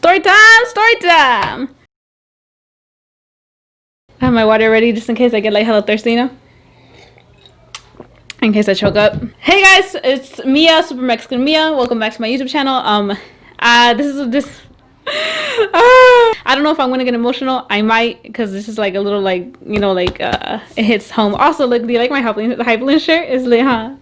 Story time! Story time! I have my water ready just in case I get like hella thirsty, you know? In case I choke up. Hey guys, it's Mia, Super Mexican Mia. Welcome back to my YouTube channel. This I don't know if I'm gonna get emotional. I might, because this is like a little like, you know, like it hits home. Also, look, do you like my Hypeline shirt? It's lit, huh?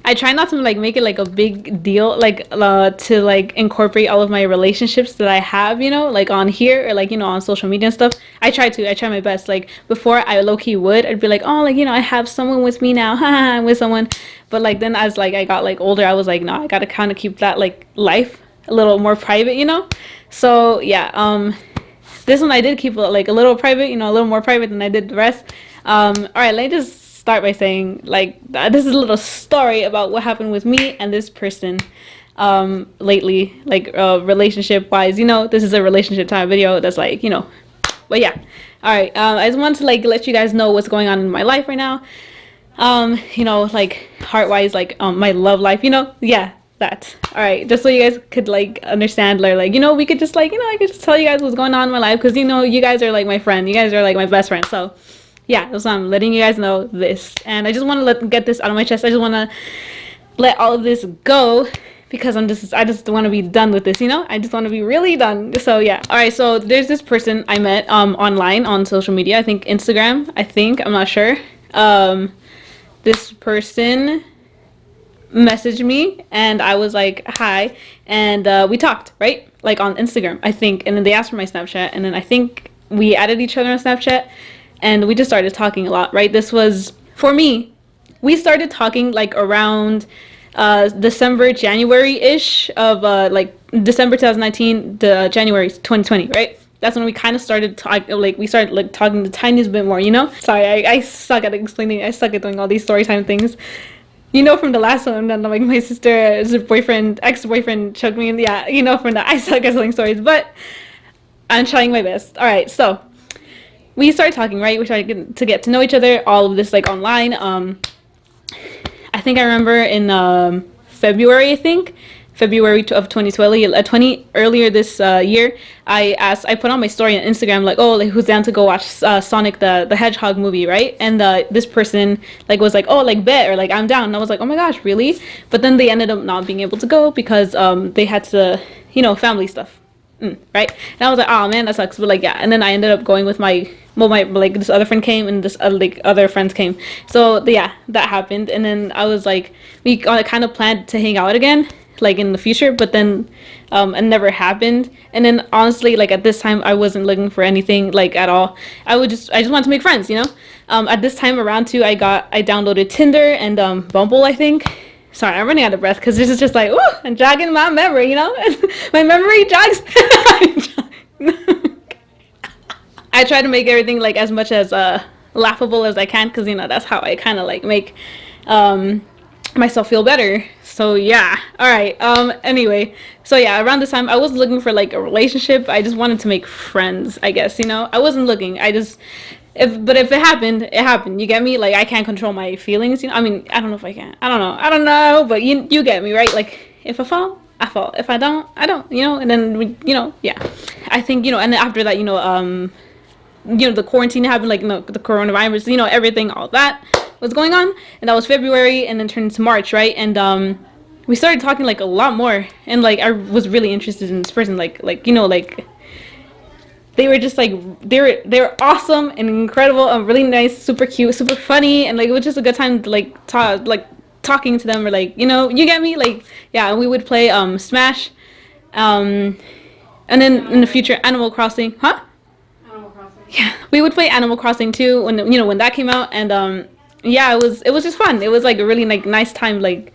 I try not to like make it like a big deal, like to like incorporate all of my relationships that I have, you know, like on here or like, you know, on social media and stuff. I try my best. Like before I low-key would, I'd be like, oh, like, you know, I have someone with me now, I'm with someone. But like then as like I got like older, I was like, no, I gotta kind of keep that like life a little more private, you know. So yeah, this one I did keep like a little private, you know, a little more private than I did the rest. All right, let me just start by saying like this is a little story about what happened with me and this person lately, like relationship wise, you know. This is a relationship time video that's like, you know, but yeah. All right, I just wanted to like let you guys know what's going on in my life right now, you know, like heart wise, like my love life, you know. Yeah, that. All right, just so you guys could like understand, or like, you know, we could just like, you know, I could just tell you guys what's going on in my life, because you know, you guys are like my friend, you guys are like my best friend. So yeah, that's why I'm letting you guys know this, and I just want to get this out of my chest. I just want to let all of this go, because I just want to be done with this, you know. I just want to be really done. So yeah. All right, so there's this person I met online on social media, I think Instagram, I'm not sure. This person messaged me and I was like, hi, and we talked, right, like on Instagram, I think, and then they asked for my Snapchat, and then I think we added each other on Snapchat, and we just started talking a lot, right? This was, for me, we started talking like around December, January-ish of like December 2019 to January 2020, right? That's when we kind of started talking, like we started like talking the tiniest bit more, you know. Sorry, I suck at explaining, I suck at doing all these story time things. You know, from the last one, then like my sister's ex-boyfriend choked me, and yeah, you know, from that, I suck at telling stories, but I'm trying my best. All right, so we started talking, right? We started to get to know each other, all of this like online. I think I remember in February, February of 2020, earlier this year, I put on my story on Instagram like, oh, like who's down to go watch Sonic the Hedgehog movie, right? And this person like was like, oh, like bet, or like I'm down. And I was like, oh my gosh, really? But then they ended up not being able to go because they had to, you know, family stuff, right? And I was like, oh man, that sucks. But like, yeah. And then I ended up going with my like this other friend came, and this like other friends came. So yeah, that happened. And then I was like, we kind of planned to hang out again, like in the future, but then it never happened. And then honestly, like at this time I wasn't looking for anything like at all. I just wanted to make friends, you know. At this time around too, I downloaded Tinder and Bumble, I think. Sorry, I'm running out of breath because this is just like, ooh, I'm jogging my memory, you know. My memory jogs. I try to make everything like as much as laughable as I can, because you know that's how I kind of like make myself feel better. So yeah. All right, anyway, so yeah, around this time I was looking for like a relationship. I just wanted to make friends, I guess, you know. I wasn't looking, I just, if it happened, it happened, you get me? Like I can't control my feelings, you know. I mean, I don't know if I can, I don't know, but you get me, right? Like if I fall, I fall. If I don't, I don't, you know. And then you know, yeah, I think, you know, and then after that, you know, the quarantine happened, like, you know, the coronavirus, you know, everything, all that was going on, and that was February, and then turned into March, right? And we started talking like a lot more, and like I was really interested in this person, like you know, like they were just like they were awesome and incredible and really nice, super cute, super funny, and like it was just a good time to like talking to them, or like, you know, you get me? Like yeah, we would play Smash, and then in the future Animal Crossing, huh? Yeah, we would play Animal Crossing too when, you know, when that came out. And yeah, it was just fun. It was like a really like nice time, like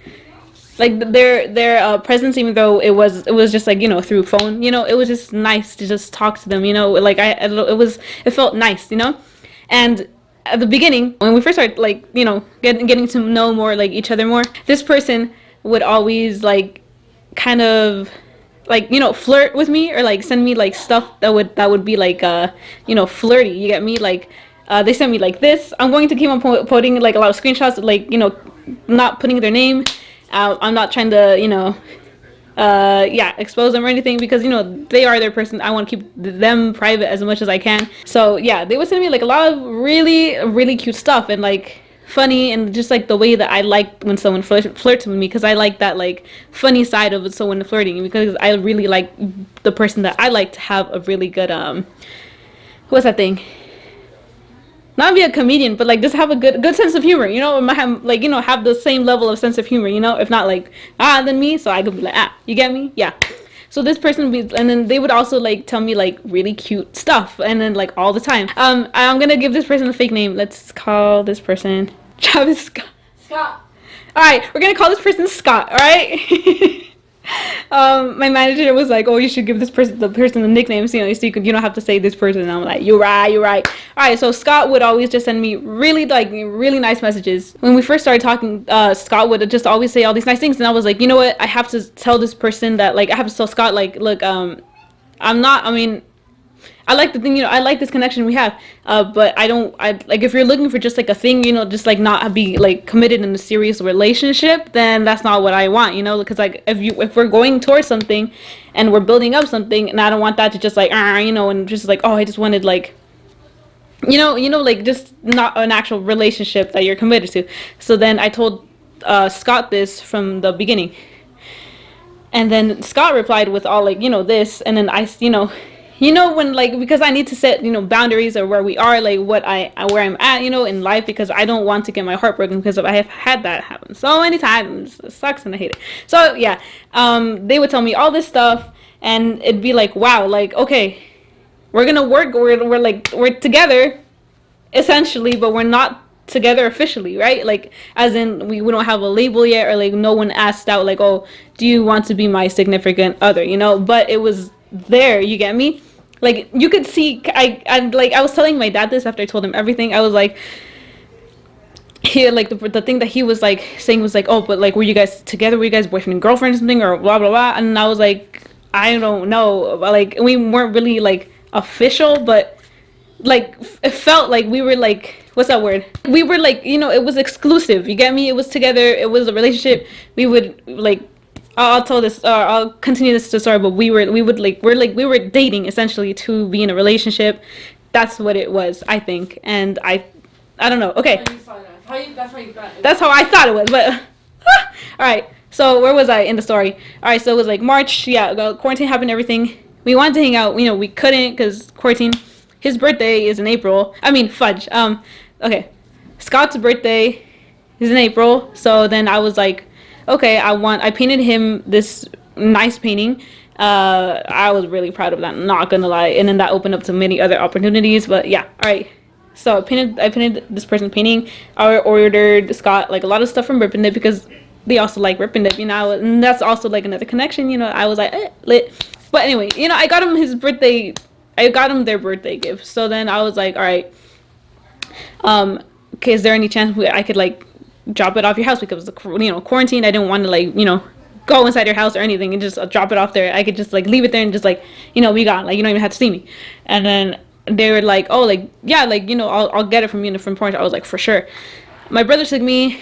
their presence, even though it was just like, you know, through phone, you know, it was just nice to just talk to them, you know. Like it felt nice, you know. And at the beginning, when we first started, like, you know, getting to know more, like each other more, this person would always like kind of like, you know, flirt with me, or like send me like stuff that would be like you know, flirty, you get me? Like they sent me like this. I'm going to keep on putting like a lot of screenshots, like, you know, not putting their name. I'm not trying to, you know, yeah, expose them or anything, because you know they are their person. I want to keep them private as much as I can. So yeah, they would send me like a lot of really cute stuff, and like funny, and just like the way that I like when someone flirts with me, because I like that like funny side of someone flirting, because I really like the person that I like to have a really good what's that thing, not be a comedian, but like just have a good sense of humor, you know, have, like, you know, have the same level of sense of humor, you know, if not like than me, so I could be like you get me, yeah. So this person would be, and then they would also like tell me like really cute stuff, and then like all the time. I'm gonna give this person a fake name. Let's call this person Travis Scott. Scott. All right, we're gonna call this person Scott. All right. My manager was like, "Oh, you should give the person the nicknames, you know, so you don't have to say this person." And I'm like, "You're right." All right, so Scott would always just send me really nice messages. When we first started talking, Scott would just always say all these nice things, and I was like, you know what? I have to tell this person that, like, I have to tell Scott, like, look, I like the thing, you know, I like this connection we have, but I like, if you're looking for just like a thing, you know, just like not be like committed in a serious relationship, then that's not what I want, you know, because like if we're going towards something and we're building up something, and I don't want that to just like you know, and just like, oh, I just wanted like, you know, like just not an actual relationship that you're committed to. So then I told Scott this from the beginning, and then Scott replied with all like, you know, this, and then I, you know, when like, because I need to set, you know, boundaries or where we are, like where I'm at, you know, in life, because I don't want to get my heart broken, because I have had that happen so many times. It sucks and I hate it. So yeah, they would tell me all this stuff, and it'd be like, wow, like, okay, we're gonna work, we're together essentially, but we're not together officially, right? Like, as in we don't have a label yet, or like no one asked out like, oh, do you want to be my significant other, you know? But it was there, you get me? Like, you could see, I was telling my dad this after I told him everything. I was like, he, like, the thing that he was like saying was like, oh, but like, were you guys together, were you guys boyfriend and girlfriend or something, or blah blah blah? And I was like, I don't know, like, we weren't really like official, but like it felt like we were like, what's that word, we were like, you know, it was exclusive, you get me? It was together, it was a relationship. We would like, I'll tell this, I'll continue this story, but we were dating essentially to be in a relationship. That's what it was, I think. And I don't know. Okay. That's how I thought it was, but all right. So where was I in the story? All right. So it was like March. Yeah. Quarantine happened, everything. We wanted to hang out. You know, we couldn't because quarantine. His birthday is in April. I mean, fudge. Okay. Scott's birthday is in April. So then I was like, okay, I painted him this nice painting. I was really proud of that, not gonna lie. And then that opened up to many other opportunities. But yeah, all right. So I painted this person's painting. I ordered Scott like a lot of stuff from Rip and Dip, because they also like Rip and Dip, you know. And that's also like another connection, you know. I was like, lit. But anyway, you know, I got him their birthday gift. So then I was like, all right, okay, is there any chance I could like drop it off your house, because you know, quarantine, I didn't want to like, you know, go inside your house or anything and just drop it off there. I could just like leave it there and just like, you know, be gone, like you don't even have to see me. And then they were like, oh, like, yeah, like, you know, I'll get it from you from Porch. I was like, for sure. My brother took me,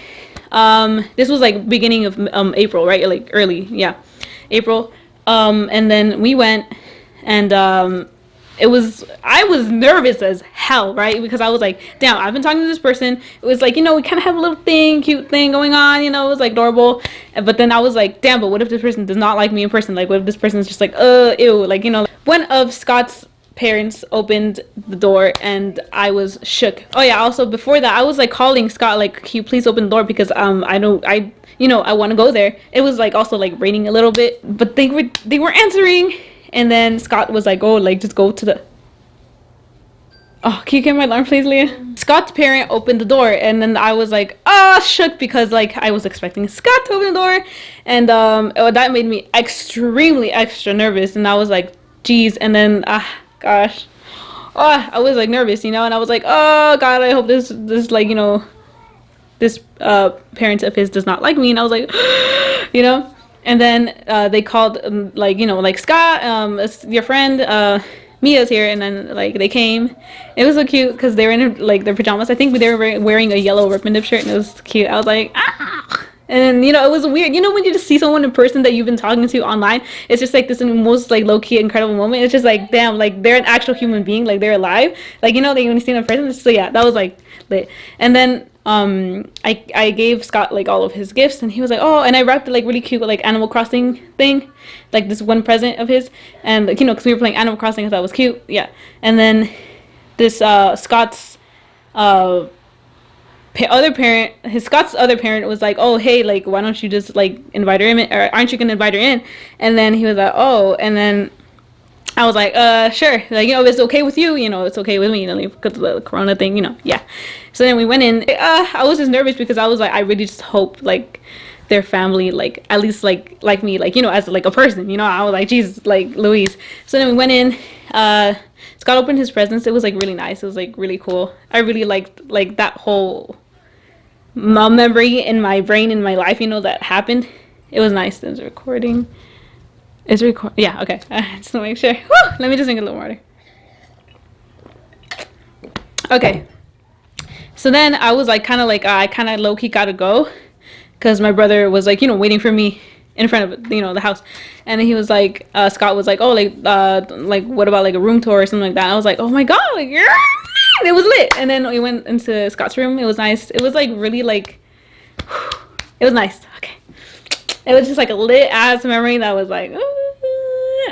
this was like beginning of April, right? Like early, yeah, April. And then we went, and I was nervous as hell, right? Because I was like, damn, I've been talking to this person. It was like, you know, we kind of have a little cute thing going on, you know, it was like adorable. But then I was like, damn, but what if this person does not like me in person? Like, what if this person is just like, ew, like, you know. One of Scott's parents opened the door, and I was shook. Oh yeah, also before that, I was like calling Scott, like, can you please open the door, because I want to go there. It was like also like raining a little bit, but they were answering. And then Scott was like, oh, like, just go to the... Oh, can you get my alarm, please, Leah? Scott's parent opened the door, and then I was like, shook, because, like, I was expecting Scott to open the door. And that made me extremely extra nervous. And I was like, geez. And then, gosh. I was, like, nervous, you know? And I was like, oh, God, I hope this like, you know, this parent of his does not like me. And I was like, you know? And then they called, like, you know, like, Scott, your friend, Mia's here. And then, like, they came. It was so cute, because they were in, like, their pajamas. I think they were wearing a yellow Rip and Dip shirt, and it was cute. I was like, And then, it was weird. When you just see someone in person that you've been talking to online, it's just like this most like low key incredible moment. It's just like, damn, like they're an actual human being, like they're alive. Like, like when you see them in person. So yeah, that was like lit. And then I gave Scott like all of his gifts, and he was like, oh, and I wrapped it like really cute with like Animal Crossing thing, like this one present of his, and like, because we were playing Animal Crossing, I thought it was cute. Yeah. And then this Scott's Scott's other parent was like, oh, hey, like, why don't you just like invite her in, or aren't you gonna invite her in? And then he was like, oh. And then I was like, sure, like, if it's okay with you, it's okay with me, like, because of the corona thing, yeah. So then we went in. I was just nervous because I was like, I really just hope like their family, like, at least like me, like, as like a person, I was like, geez, like, Louise. So then we went in. Scott opened his presents. It was like really nice. It was like really cool. I really liked like that whole memory in my brain, in my life, that happened. It was nice. It's recording. Yeah, okay. Just to make sure. Woo! Let me just drink a little water. Okay. So then I was like, I kind of low-key gotta go, because my brother was like, waiting for me in front of, the house. And then he was like, Scott was like, oh, like what about like a room tour or something like that? And I was like, oh my God, like, yeah. It was lit. And then we went into Scott's room. It was nice. It was like really like, it was nice. Okay. It was just like a lit ass memory that was like,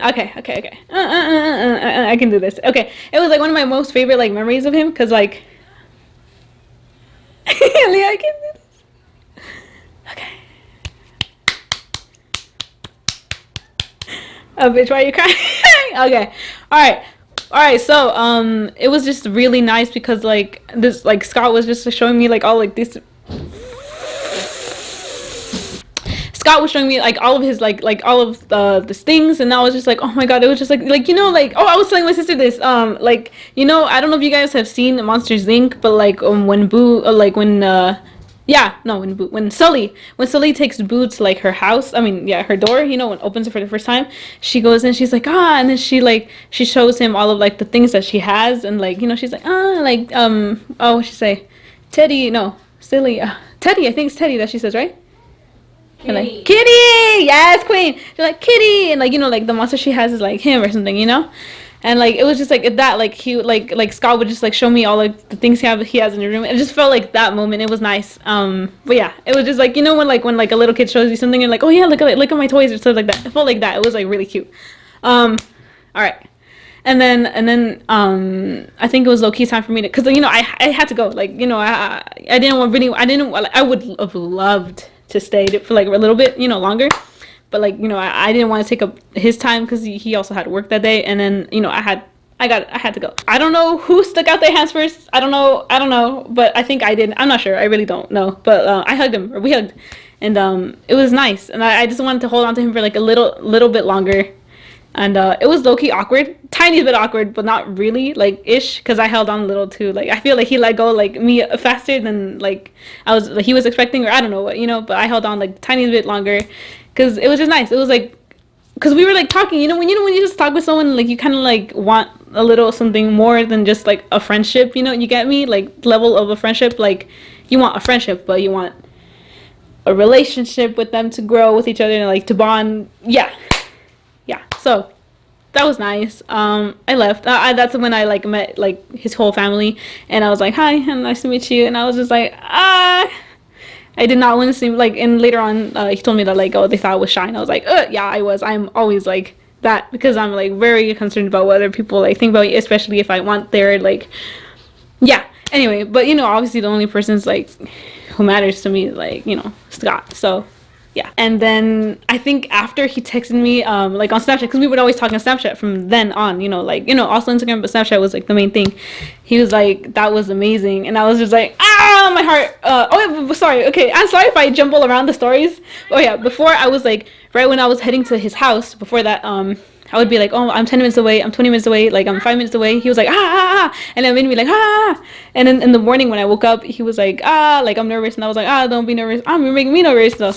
okay. I can do this. Okay. It was like one of my most favorite like memories of him, because like, Leah, I can do this. Okay. Oh, bitch, why are you crying? Okay. All right, so it was just really nice because like this, like Scott was just showing me like all like this. Scott was showing me like all of his like all of the things, and I was just like, oh my God, it was just like like oh, I was telling my sister this like I don't know if you guys have seen Monsters Inc., but like when Boo when Sully takes Boo to like her house, her door, when opens it for the first time, she goes in, she's like, and then she shows him all of like the things that she has, and like she's like, what she say, Teddy, no, silly, Teddy, I think it's Teddy that she says, right? Kitty. And like, Kitty, yes, queen. She's like, Kitty, and like like the monster she has is like him or something, and like it was just like that, like he like Scott would just like show me all like the things he has in the room. It just felt like that moment. It was nice. But yeah, it was just like when like a little kid shows you something and like, oh yeah, look at my toys or stuff like that. It felt like that. It was like really cute. All right. And then I think it was low key time for me to, because I had to go, like I would have loved to stay for like a little bit longer, but like I didn't want to take up his time because he also had work that day, and then I had to go. I don't know who stuck out their hands first. I don't know, but I think I did. I'm not sure. I really don't know, but I hugged him, or we hugged, and it was nice, and I just wanted to hold on to him for like a little bit longer. And it was low-key awkward, tiny bit awkward, but not really, like, ish, because I held on a little too. Like, I feel like he let go, like, me faster than, like, he was expecting, or I don't know what, but I held on, like, tiny bit longer, because it was just nice. It was, like, because we were, like, talking, when you just talk with someone, like, you kind of, like, want a little something more than just, like, a friendship, you get me? Like, level of a friendship, like, you want a friendship, but you want a relationship with them to grow with each other and, like, to bond. Yeah, so that was nice. I left. That's when I like met like his whole family, and I was like, hi, and nice to meet you. And I was just like, I did not want to seem like. And later on, he told me that like, oh, they thought I was shy, and I was like, yeah, I was. I'm always like that, because I'm like very concerned about what other people like think about me, especially if I want their like, yeah. Anyway, but obviously the only person's like who matters to me is like Scott. So. Yeah, and then I think after he texted me, like on Snapchat, because we would always talk on Snapchat from then on, also Instagram, but Snapchat was like the main thing. He was like, that was amazing, and I was just like, my heart. Sorry. Okay, I'm sorry if I jumble around the stories. Oh yeah, before I was like, right when I was heading to his house, before that, I would be like, oh, I'm 10 minutes away, I'm 20 minutes away, like I'm 5 minutes away. He was like, and it made me like, and then in the morning when I woke up, he was like, like I'm nervous, and I was like, don't be nervous. You're making me nervous, so.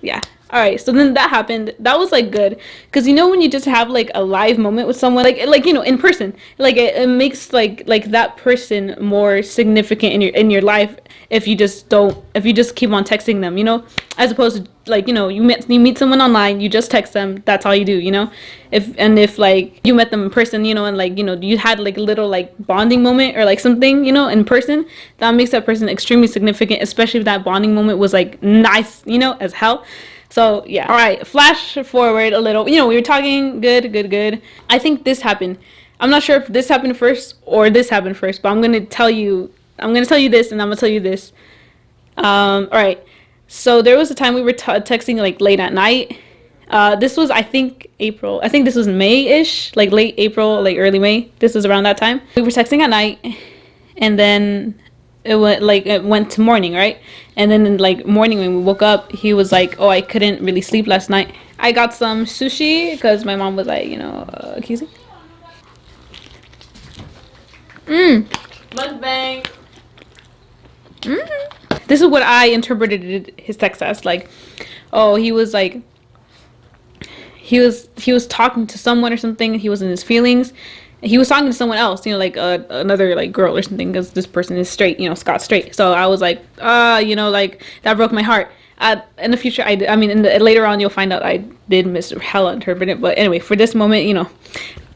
Yeah. All right, so then that happened. That was like good, because you know when you just have like a live moment with someone, like you know, in person, like it makes like that person more significant in your life if you just don't, if you just keep on texting them, you know, as opposed to like, you know, you meet someone online, you just text them, that's all you do, you know. If like you met them in person, you know, and like, you know, you had like a little like bonding moment or like something, you know, in person, that makes that person extremely significant, especially if that bonding moment was like nice, you know, as hell. So yeah. All right, flash forward a little. You know, we were talking good. I think this happened. I'm not sure if this happened first or this happened first, but I'm gonna tell you this, and I'm gonna tell you this. All right. So there was a time we were texting like late at night. This was, I think, April. I think this was May-ish, like late April, like early May. This was around that time. We were texting at night, and then it went to morning, right? And then in like morning when we woke up, he was like, oh, I couldn't really sleep last night. I got some sushi because my mom was like, you know, Kizzy. Mukbang. This is what I interpreted his text as, like, oh, he was like, he was talking to someone or something, he was in his feelings. He was talking to someone else, you know, like another like girl or something, because this person is straight, you know, Scott's straight. So I was like, you know, like that broke my heart. In the future, I mean, later on, you'll find out I did hella interpret it. But anyway, for this moment, you know,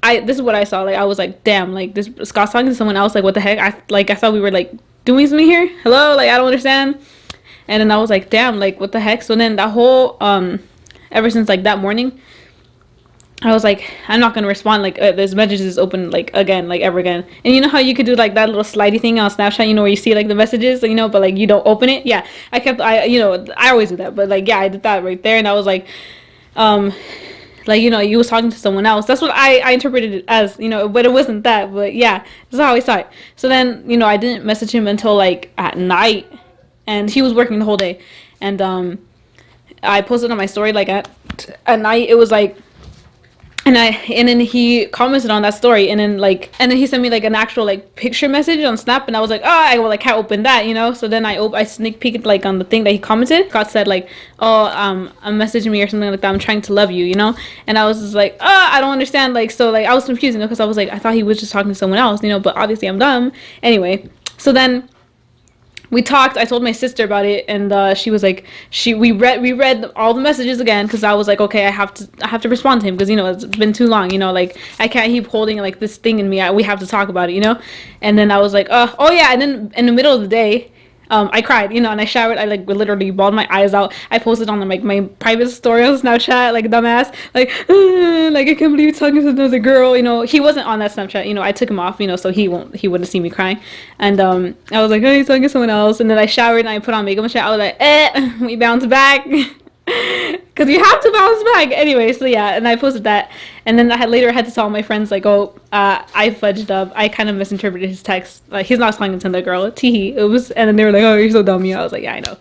this is what I saw. Like, I was like, damn, like this Scott's talking to someone else. Like, what the heck? I thought we were like doing something here. Hello, like I don't understand. And then I was like, damn, like what the heck? So then that whole ever since like that morning, I was like, I'm not gonna respond. Like this message is open like again, like ever again. And you know how you could do like that little slidey thing on Snapchat, you know, where you see like the messages, you know, but like you don't open it. Yeah, you know, I always do that. But like, yeah, I did that right there, and I was like, like, you know, you was talking to someone else. That's what I interpreted it as, you know, but it wasn't that. But yeah, that's how I saw it. So then, you know, I didn't message him until like at night, and he was working the whole day, and I posted on my story like at night. It was like. And then he commented on that story, and then he sent me like an actual like picture message on Snap, and I was like, oh, I can't open that, you know. So then I sneak peeked like on the thing that he commented. Scott said like, oh, messaging me or something like that. I'm trying to love you, you know. And I was just like, oh, I don't understand. Like, so like I was confused, you know, because I was like, I thought he was just talking to someone else, you know. But obviously I'm dumb. Anyway, so then. We talked. I told my sister about it, and she was like, we read all the messages again, because I was like, okay, I have to respond to him, because, you know, it's been too long, you know, like I can't keep holding like this thing in me. We have to talk about it, you know. And then I was like, oh yeah. And then in the middle of the day, I cried, you know, and I showered. I like literally bawled my eyes out. I posted on like my private story on Snapchat, like dumbass, like I can't believe you're talking to another girl, you know. He wasn't on that Snapchat, you know. I took him off, you know, so he wouldn't see me crying. And I was like, oh, he's talking to someone else. And then I showered and I put on makeup and shit. I was like, we bounce back. Because you have to bounce back anyway. So yeah, and I posted that, and then I had to tell my friends like, oh, I fudged up. I kind of misinterpreted his text. Like, he's not talking to the girl. Teehee. It was, and then they were like, oh, you're so dumb. Yeah, I was like, yeah, I know.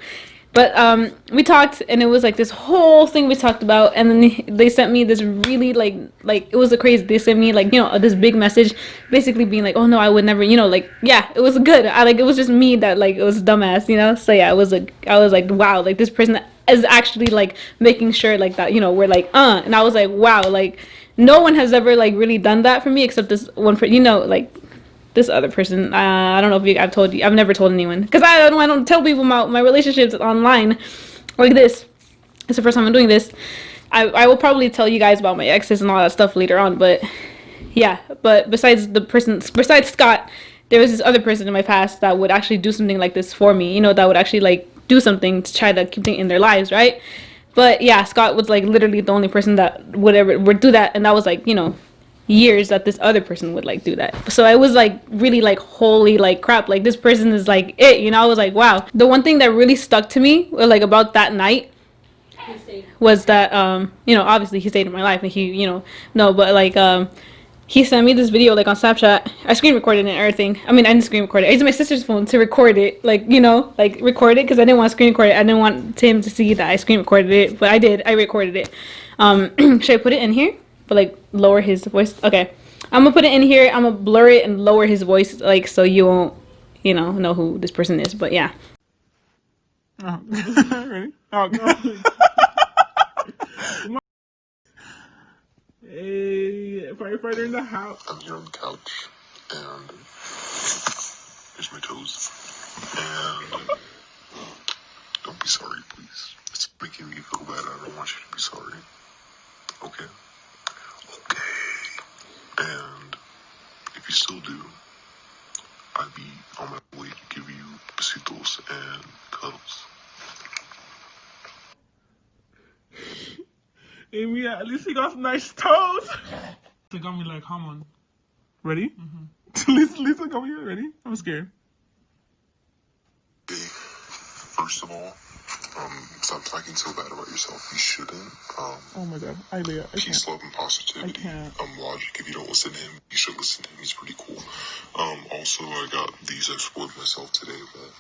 But we talked, and it was like this whole thing we talked about, and then they sent me this really like it was a crazy. They sent me like, you know, this big message, basically being like, oh no, I would never, you know, like, yeah, it was good. It was just me that like it was dumbass, you know. So yeah, I was like, wow, like this person is actually like making sure like that, you know, we're like and I was like, wow, like no one has ever like really done that for me except this one person, you know, like this other person. I don't know if I've told you. I've never told anyone, because I don't tell people about my relationships online like this. It's the first time I'm doing this. I will probably tell you guys about my exes and all that stuff later on, but yeah. But besides Scott, there was this other person in my past that would actually do something like this for me, you know, that would actually like do something to try to keep things in their lives, right? But yeah, Scott was like literally the only person that would do that, and that was like, you know, years that this other person would like do that. So I was like really like, holy like crap, like this person is like it, you know. I was like, wow. The one thing that really stuck to me like about that night was that you know, obviously he stayed in my life, and he, you know, no, but like he sent me this video like on Snapchat. I screen recorded it and everything. I mean, I didn't screen record it. I used my sister's phone to record it, like, you know, like record it, because I didn't want to screen record it. I didn't want him to see that I screen recorded it, but I did. I recorded it. Should I put it in here? But like lower his voice? Okay. I'm gonna put it in here. I'm gonna blur it and lower his voice, like, so you won't, you know who this person is. But yeah. Ready? Oh, no. Hey, firefighter in the house. I'm here on the couch, and here's my toes. And don't be sorry, please. It's making me feel bad. I don't want you to be sorry. Okay? Okay. And if you still do, I'd be on my way to give you besitos and cuddles. Amy, at least he got some nice toes. They got me like, come on. Ready? Lisa got me ready. I'm scared. First of all, stop talking so bad about yourself. You shouldn't. Oh my god. Peace, love, and positivity. Logic. If you don't listen to him, you should listen to him. He's pretty cool. Also, I got these. I spoiled myself today, but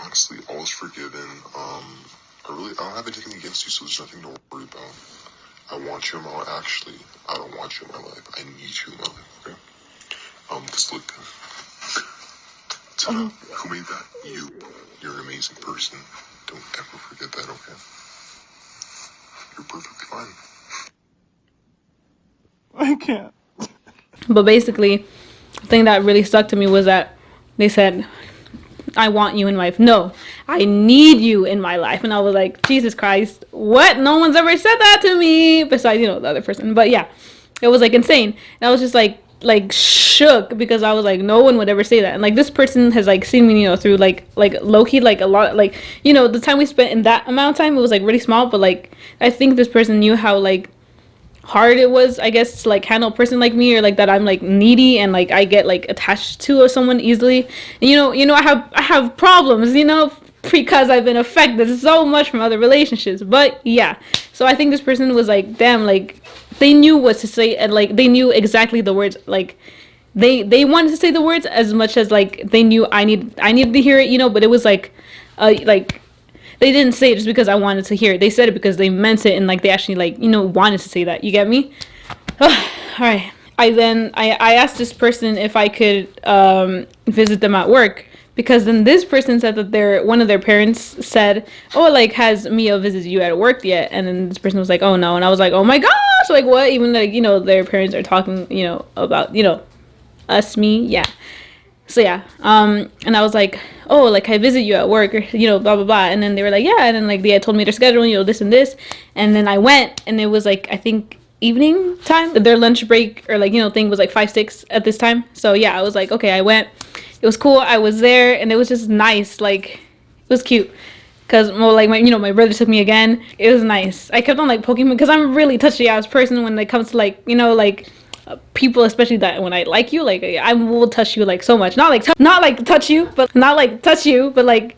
honestly, all is forgiven. I don't have anything against you, so there's nothing to worry about. I want you in my life. Actually, I don't want you in my life. I need you in my life, okay? Because look, who made that? You. You're an amazing person. Don't ever forget that, okay? You're perfectly fine. I can't. But basically, the thing that really stuck to me was that they said, I want you in my life. No, I need you in my life. And I was like, Jesus Christ, what? No one's ever said that to me besides, the other person. But yeah, it was like insane. And I was just like shook because I was like, no one would ever say that. And like this person has like seen me, through like low-key, like a lot, like, the time we spent in that amount of time, it was like really small. But like, I think this person knew how like hard it was, I guess, to like handle a person like me, or like that I'm like needy and like I get like attached to someone easily. And I have problems, because I've been affected so much from other relationships. But yeah, so I think this person was like, damn, like they knew what to say, and like they knew exactly the words, like they wanted to say the words as much as like they knew I needed to hear it, but it was like they didn't say it just because I wanted to hear it. They said it because they meant it, and like they actually like wanted to say that. You get me? All right. I asked this person if I could visit them at work, because then this person said that one of their parents said, oh, like, has Mia visited you at work yet? And then this person was like, oh no. And I was like, oh my gosh, like what? Even like their parents are talking about us, me, yeah. So yeah, and I was like, oh, like I visit you at work, or blah blah blah. And then they were like, yeah. And then like they had told me their schedule, this and this. And then I went, and it was like, I think evening time. Their lunch break or like thing was like 5-6 at this time. So yeah, I was like, okay, I went. It was cool. I was there, and it was just nice. Like it was cute. Cause like my brother took me again. It was nice. I kept on like poking him because I'm a really touchy ass person when it comes to like people, especially that when I like you, like I will touch you like so much. Not like touch you, but like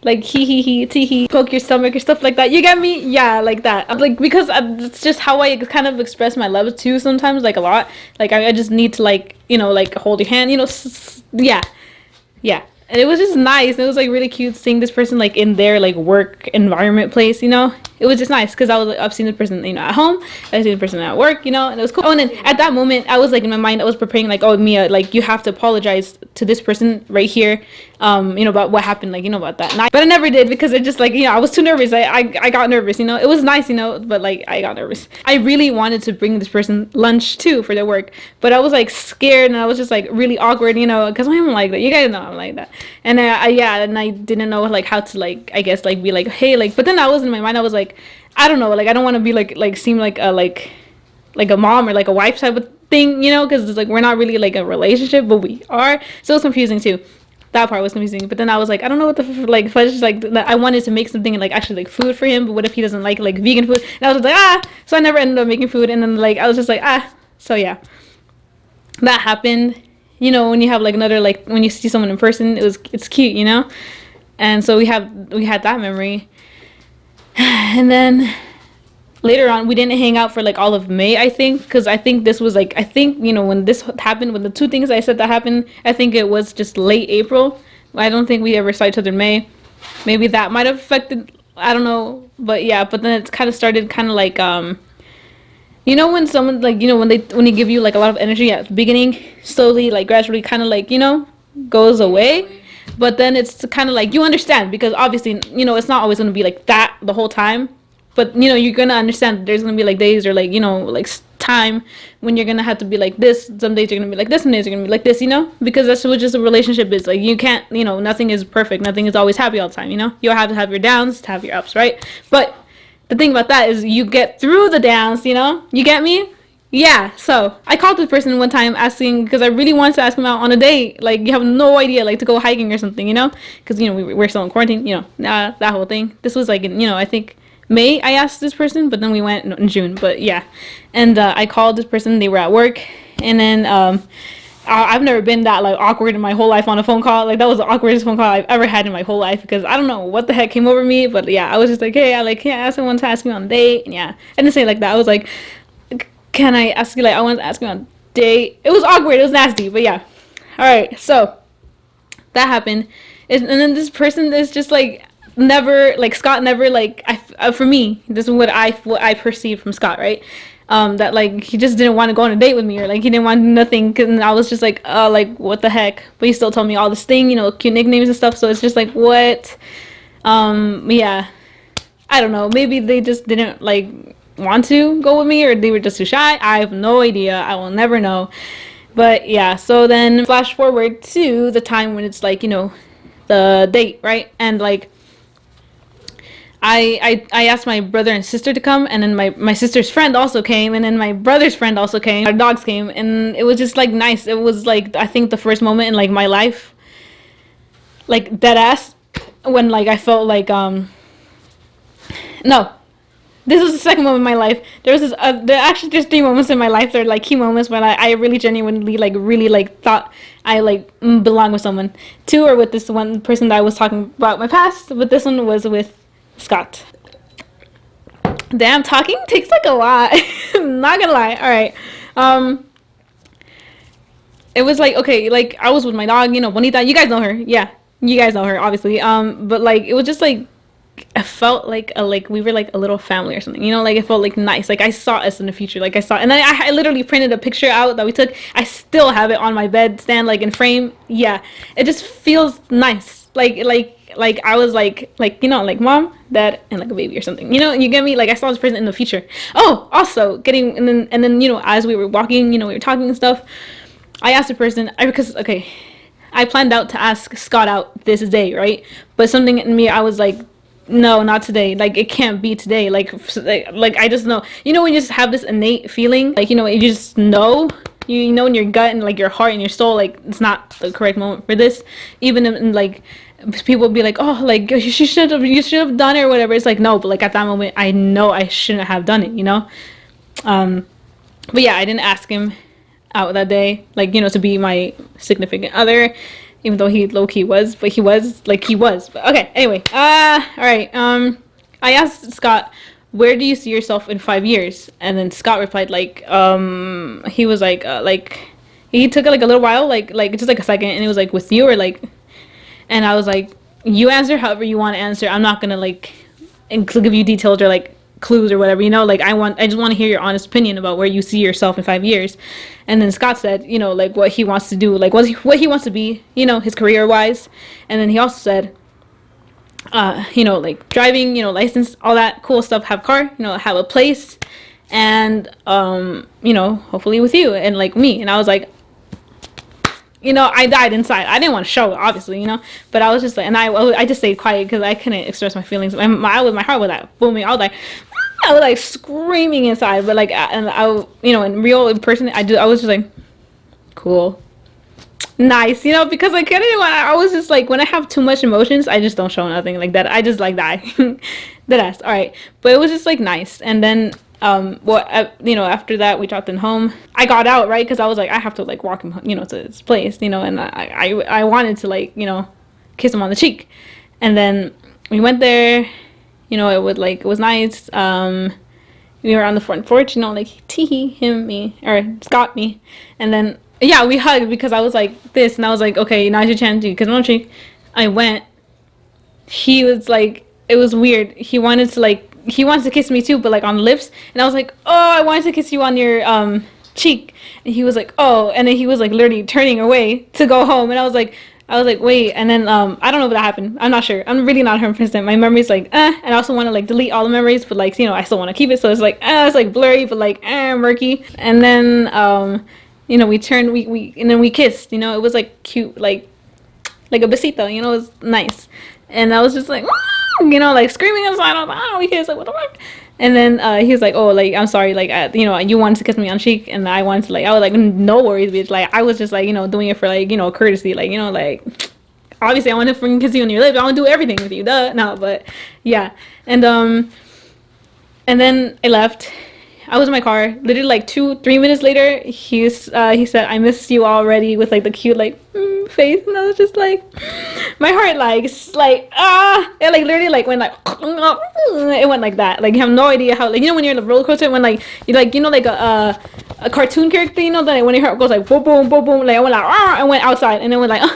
like he tee he, poke your stomach or stuff like that. You get me? Yeah, like that. Like because it's just how I kind of express my love too. Sometimes like a lot. Like I just need to like like hold your hand. Yeah. And it was just nice. It was like really cute seeing this person like in their like work environment place, It was just nice because I've seen the person, at home, I've seen the person at work, and it was cool. Oh, and then at that moment, I was like in my mind, I was preparing like, oh, Mia, like you have to apologize to this person right here, about what happened, like, about that. But I never did because it just like, I was too nervous. I got nervous, It was nice, but like I got nervous. I really wanted to bring this person lunch too for their work, but I was like scared, and I was just like really awkward, because I'm like that. You guys know I'm like that. And I didn't know like how to like, I guess like be like, hey, like, but then I was in my mind, I was like, I don't know, like I don't want to be like seem like a mom or like a wife type of thing, because it's like we're not really like a relationship, but we are. So it was confusing too. That part was confusing. But then I was like, I don't know what the like. If I just like, I wanted to make something and like actually like food for him, but what if he doesn't like vegan food? And I was like, so I never ended up making food. And then like I was just like, so yeah, that happened. When you have like another, like when you see someone in person, it's cute, And so we had that memory. And then later on, we didn't hang out for like all of May, I think, because I think this was like, when this happened, when the two things I said that happened, I think it was just late April. I don't think we ever saw each other in May. Maybe that might have affected, I don't know, but yeah. But then it's kind of started kind of like when someone like when they give you like a lot of energy at the beginning, slowly like gradually kind of like goes away. But then it's kind of like you understand, because obviously it's not always going to be like that the whole time. but you know, you're gonna understand that there's gonna be like days or like, you know, like time when you're gonna have to be like this. Some days you're gonna be like this, some days you're gonna be like this, you know, because that's what just a relationship is. Like, you can't, you know, nothing is perfect, nothing is always happy all the time, you know. You'll have to have your downs to have your ups, right? But the thing about that is you get through the downs, you know. You get me? Yeah. So I called this person one time asking, because I really wanted to ask him out on a date. Like, you have no idea, like to go hiking or something, you know, because you know we're still in quarantine, you know, that whole thing. This was like in, you know, I think May I asked this person, but then we went in June. But yeah, and I called this person. They were at work, and then I've never been that like awkward in my whole life on a phone call. Like, that was the awkwardest phone call I've ever had in my whole life, because I don't know what the heck came over me, but yeah, I was just like, hey, I asked someone to ask me on a date, and yeah, I didn't say it like that. I was like, can I ask you, like, I want to ask you on a date. It was awkward. It was nasty, but yeah. All right, so that happened, and then this person is just like, never, like, Scott never, like, for me, this is what I perceived from Scott, right? That like he just didn't want to go on a date with me, or like he didn't want nothing, and I was just like, like, what the heck? But he still told me all this thing, you know, cute nicknames and stuff. So it's just like, what? Yeah, I don't know. Maybe they just didn't like want to go with me, or they were just too shy. I have no idea. I will never know. But yeah, so then flash forward to the time when it's like, you know, the date, right? And like, I asked my brother and sister to come, and then my sister's friend also came, and then my brother's friend also came. Our dogs came, and it was just like nice. It was like, I think the first moment in like my life, like dead ass, when like I felt like no, this was the second moment in my life. There was this there actually there's 3 moments in my life that are like key moments when I really genuinely like really like thought I like belong with someone. 2 are with this one person that I was talking about my past, but this one was with Scott. Damn, talking takes like a lot. Not gonna lie. All right. It was like, okay, like I was with my dog, you know, Bonita. You guys know her. Yeah, you guys know her, obviously. But like it was just like, I felt like we were like a little family or something, you know, like it felt like nice. Like I saw us in the future. Like I saw, and then I literally printed a picture out that we took. I still have it on my bed stand, like in frame. Yeah, it just feels nice. Like I was like, you know, like mom, dad, and like a baby or something, you know. You get me? Like I saw this person in the future. Oh, also getting, and then you know, as we were walking, you know, we were talking and stuff, I asked the person, because okay, I planned out to ask Scott out this day, right? But something in me, I was like, no, not today. Like it can't be today. Like I just know, you know, when you just have this innate feeling, like, you know, you just know. You know in your gut and like your heart and your soul, like it's not the correct moment for this. Even in like, people be like, oh, like you should have done it or whatever. It's like, no, but like at that moment I know I shouldn't have done it, you know. But yeah, I didn't ask him out that day, like, you know, to be my significant other, even though he low-key was, but he was. But okay, anyway, all right. I asked Scott, where do you see yourself in 5 years? And then Scott replied like, he was like he took like a little while, like just like a second, and it was like, with you, or like. And I was like, you answer however you want to answer. I'm not gonna like give you details or like clues or whatever, you know. Like I just want to hear your honest opinion about where you see yourself in 5 years. And then Scott said, you know, like what he wants to do, like what he wants to be, you know, his career wise. And then he also said, you know, like driving, you know, license, all that cool stuff, have car, you know, have a place, and you know, hopefully with you and like me. And I was like, you know, I died inside. I didn't want to show it, obviously, you know, but I was just like, and I just stayed quiet because I couldn't express my feelings. My heart was like booming. I was like screaming inside, but like, and I, you know, in real, in person, I was just like, cool, nice, you know, because like I was just like, when I have too much emotions, I just don't show nothing like that. I just like die. That ass. All right, but it was just like nice. And then you know, after that we dropped in home. I got out, right, because I was like, I have to like walk him, you know, to his place, you know, and I wanted to like, you know, kiss him on the cheek. And then we went there, you know, it was nice. We were on the front porch, you know, like him, me, or Scott, me. And then yeah, we hugged because I was like this, and I was like, okay, now's your chance to kiss him on the cheek. I went. He was like, it was weird. He wants to kiss me too, but like on the lips. And I was like, oh, I wanted to kiss you on your cheek. And he was like, oh. And then he was like literally turning away to go home. And I was like, I was like, wait, and then I don't know what happened. I'm not sure. I'm really not 100%. My memory's like, and I also want to like delete all the memories, but like, you know, I still want to keep it. So it's like, it's like blurry, but like, murky. And then, you know, and then we kissed. You know, it was like cute, like a besito. You know, it was nice. And I was just like, you know, like screaming inside. I was like, oh, we kissed. Like, what the fuck? And then he was like, oh, like, I'm sorry, like, you know, you wanted to kiss me on cheek, and I wanted to, like, I was like, no worries, bitch. Like, I was just, like, you know, doing it for, like, you know, courtesy. Like, you know, like, obviously, I want to freaking kiss you on your lips. I want to do everything with you. Duh. No, but, yeah. And then I left. I was in my car. Literally, like, 2-3 minutes later, he said, I missed you already, with, like, the cute, like, face. And I was just, like, my heart, like, it, like, literally, like, went, like, it went like that. Like, you have no idea how, like, you know, when you're in the roller coaster, when, like, you, like, you know, like, a cartoon character, you know, that, like, when your heart goes, like, boom, boom, boom, boom, like, I went, like, I went outside, and it went, like,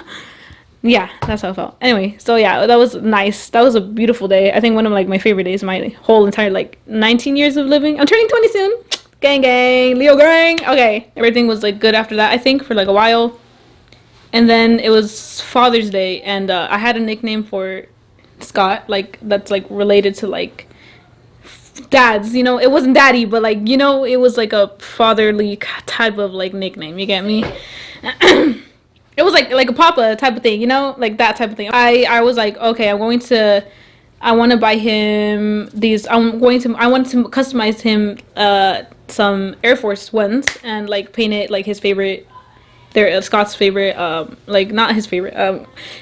yeah, that's how it felt. Anyway, so yeah, that was nice. That was a beautiful day. I think one of like my favorite days, my whole entire like 19 years of living. I'm turning 20 soon. Gang gang, Leo gang. Okay, everything was like good after that, I think, for like a while. And then it was Father's Day, and I had a nickname for Scott, like that's like related to like dads. You know, it wasn't daddy, but like, you know, it was like a fatherly type of like nickname. You get me? It was like a papa type of thing, you know, like that type of thing. I was like, okay, I want to buy him these. I want to customize him some Air Force ones, and like paint it like his favorite. They're Scott's favorite, like not his favorite,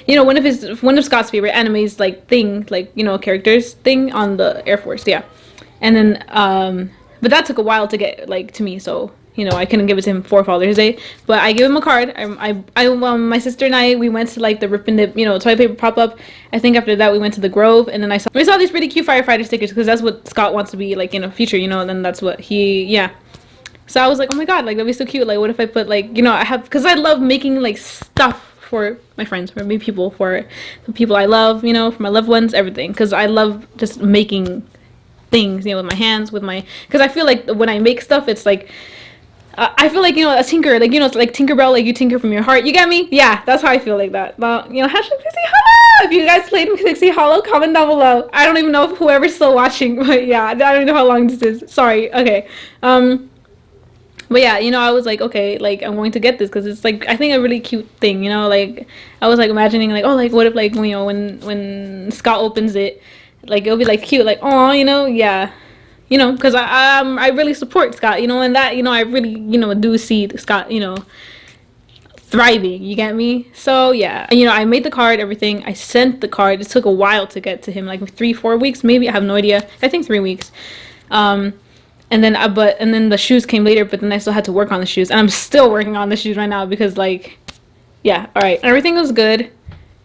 you know, one of Scott's favorite animes, like thing, like, you know, characters thing on the Air Force, yeah. And then but that took a while to get like to me, so you know, I couldn't give it to him for Father's Day, but I gave him a card. My sister and I, we went to like the Rip and Dip, you know, toilet paper pop up. I think after that we went to the Grove, and then we saw these pretty cute firefighter stickers, because that's what Scott wants to be like in the future, you know. And then that's what yeah. So I was like, oh my god, like that'd be so cute. Like, what if I put like, you know, because I love making like stuff for my friends, for me people, for the people I love, you know, for my loved ones, everything. Because I love just making things, you know, with my hands, because I feel like when I make stuff, it's like. I feel like, you know, a tinker, like, you know, it's like Tinkerbell, like you tinker from your heart. You get me? Yeah, that's how I feel like that. But, you know, hashtag Pixie Hollow! If you guys played Pixie Hollow, comment down below. I don't even know if whoever's still watching, but yeah, I don't even know how long this is. Sorry. Okay. But yeah, you know, I was like, okay, like, I'm going to get this, because it's like, I think a really cute thing, you know, like, I was like imagining, like, oh, like, what if, like, you know, when Scott opens it, like, it'll be like cute, like, oh, you know, yeah. You know, because I really support Scott, you know, and that, you know, I really, you know, do see Scott, you know, thriving, you get me? So yeah, and, you know, I made the card, everything. I sent the card. It took a while to get to him, like 3-4 weeks maybe, I have no idea. I think 3 weeks. And then the shoes came later, but then I still had to work on the shoes, and I'm still working on the shoes right now, because like, yeah, all right, everything was good.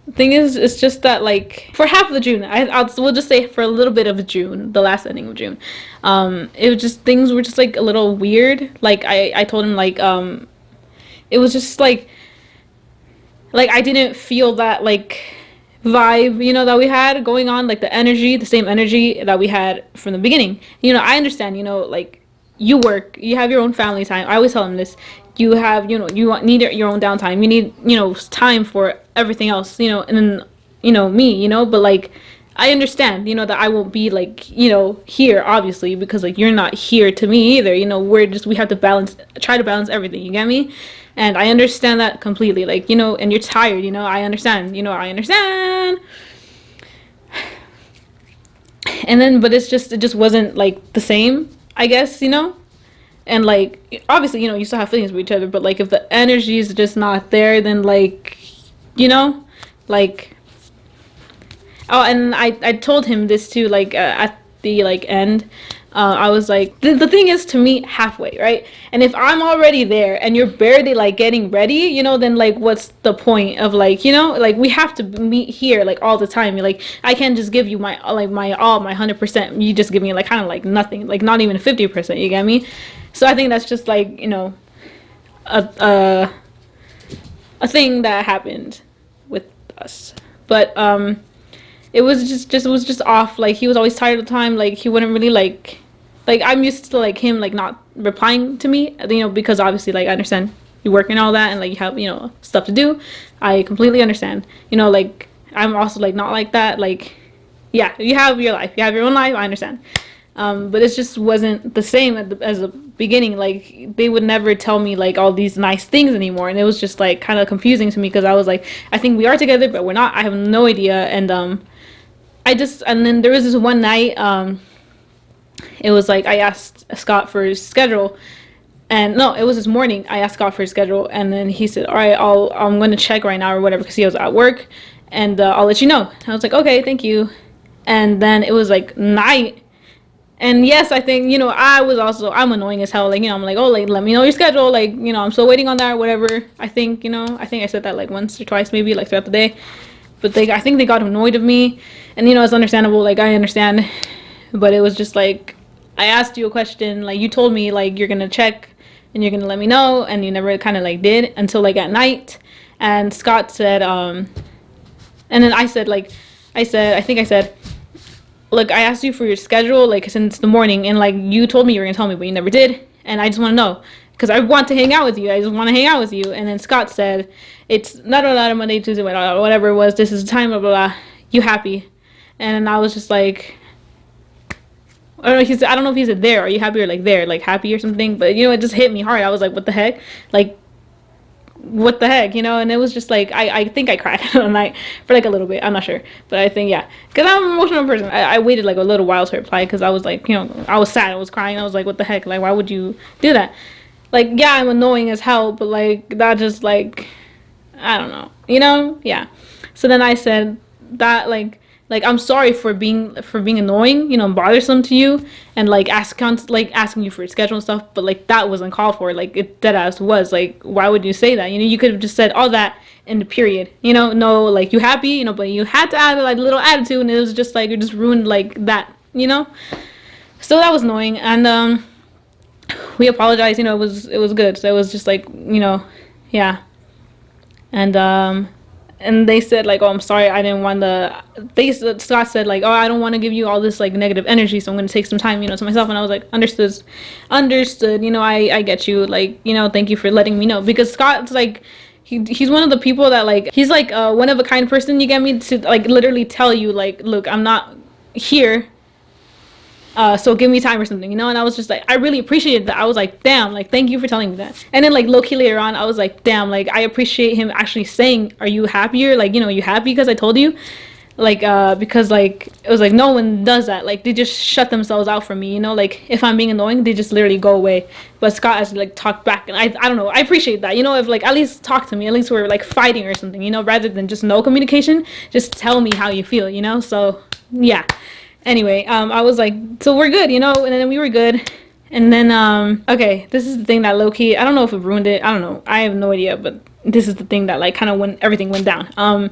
The thing is, it's just that like for half of June, we'll just say for a little bit of June, the last ending of June, it was just, things were just like a little weird. Like I told him, like it was just like I didn't feel that like vibe, you know, that we had going on, like the energy, the same energy that we had from the beginning. You know, I understand, you know, like you work, you have your own family time. I always tell him this. You have, you know, you need your own downtime. You need, you know, time for everything else, you know, and then, you know, me, you know, but like, I understand, you know, that I won't be like, you know, here, obviously, because like, you're not here to me either, you know, we have to try to balance everything, you get me? And I understand that completely, like, you know, and you're tired, you know, I understand. And then, but it just wasn't like the same, I guess, you know? And like, obviously, you know, you still have feelings for each other, but like, if the energy is just not there, then like, you know, like, oh, and I told him this too, like, at the like end, I was like, the thing is to meet halfway, right? And if I'm already there and you're barely like getting ready, you know, then like, what's the point of like, you know, like, we have to meet here like all the time. You're like, I can't just give you my 100%. You just give me like kind of like nothing, like not even 50%. You get me? So I think that's just like, you know, a thing that happened with us. But it was just off. Like, he was always tired all the time. Like, he wouldn't really like I'm used to like him like not replying to me, you know, because obviously like I understand you work and all that, and like you have, you know, stuff to do. I completely understand. You know, like I'm also like not like that. Like, yeah, you have your life, you have your own life. I understand. But it just wasn't the same as the beginning. Like they would never tell me like all these nice things anymore, and it was just like kind of confusing to me because I was like, I think we are together, but we're not. I have no idea. And and then there was this one night. It was like I asked Scott for his schedule, and no, it was this morning. I asked Scott for his schedule, and then he said, "All right, I'm going to check right now or whatever," because he was at work, and I'll let you know. I was like, "Okay, thank you." And then it was like night. And yes, I think, you know, I'm annoying as hell. Like, you know, I'm like, oh, like, let me know your schedule. Like, you know, I'm still waiting on that or whatever. I think, you know, I said that like once or twice, maybe like throughout the day. But I think they got annoyed of me. And, you know, it's understandable. Like, I understand. But it was just like, I asked you a question. Like, you told me, like, you're going to check and you're going to let me know. And you never kind of like did until like at night. And Scott said, and then I said, like, I think I said, look, I asked you for your schedule, like, since the morning, and, like, you told me you were going to tell me, but you never did, and I just want to know, because I want to hang out with you, and then Scott said, it's not a lot of Monday, Tuesday, whatever it was, this is the time, blah, blah, blah, you happy, and I was just like, I don't know if he said there, are you happy, or, like, there, like, happy or something, but, you know, it just hit me hard. I was like, what the heck, like, what the heck, you know? And it was just like, I think I cried that night for like a little bit. I'm not sure, but I think, yeah, because I'm an emotional person. I waited like a little while to reply because I was like, you know, I was sad, I was crying, I was like, what the heck, like, why would you do that? Like, yeah, I'm annoying as hell, but like that just like, I don't know, you know? Yeah. So then I said that like I'm sorry for being annoying, you know, bothersome to you, and like asking you for your schedule and stuff, but like that was uncalled for. Like it deadass was like, why would you say that? You know, you could have just said all that in the period, you know, no, like, you happy, you know, but you had to add like a little attitude, and it was just like, it just ruined like that, you know. So that was annoying, and we apologized, you know, it was good. So it was just like, you know, yeah. And they said like, oh, I'm sorry, I didn't want to, Scott said like, oh, I don't want to give you all this like negative energy, so I'm going to take some time, you know, to myself. And I was like, understood, you know, I get you, like, you know, thank you for letting me know, because Scott's like, he's one of the people that like, he's like one of a kind person, you get me, to like literally tell you like, look, I'm not here, so give me time or something, you know. And I was just like, I really appreciated that. I was like, damn, like, thank you for telling me that. And then like low-key later on, I was like, damn, like, I appreciate him actually saying, are you happier, like, you know, you happy because I told you, like, because like it was like, no one does that. Like, they just shut themselves out from me, you know. Like, if I'm being annoying, they just literally go away. But Scott has like talked back, and I don't know, I appreciate that, you know. If like at least talk to me, at least we're like fighting or something, you know, rather than just no communication. Just tell me how you feel, you know. So yeah. Anyway, I was like, so we're good, you know. And then we were good. And then okay, this is the thing that low-key, I don't know if it ruined it, I don't know, I have no idea, but this is the thing that like kind of when everything went down.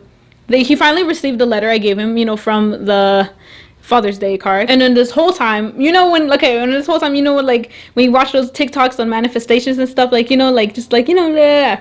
He finally received the letter I gave him, you know, from the Father's Day card. And then this whole time, you know, when you know, like when you watch those TikToks on manifestations and stuff, like, you know, like just like, you know,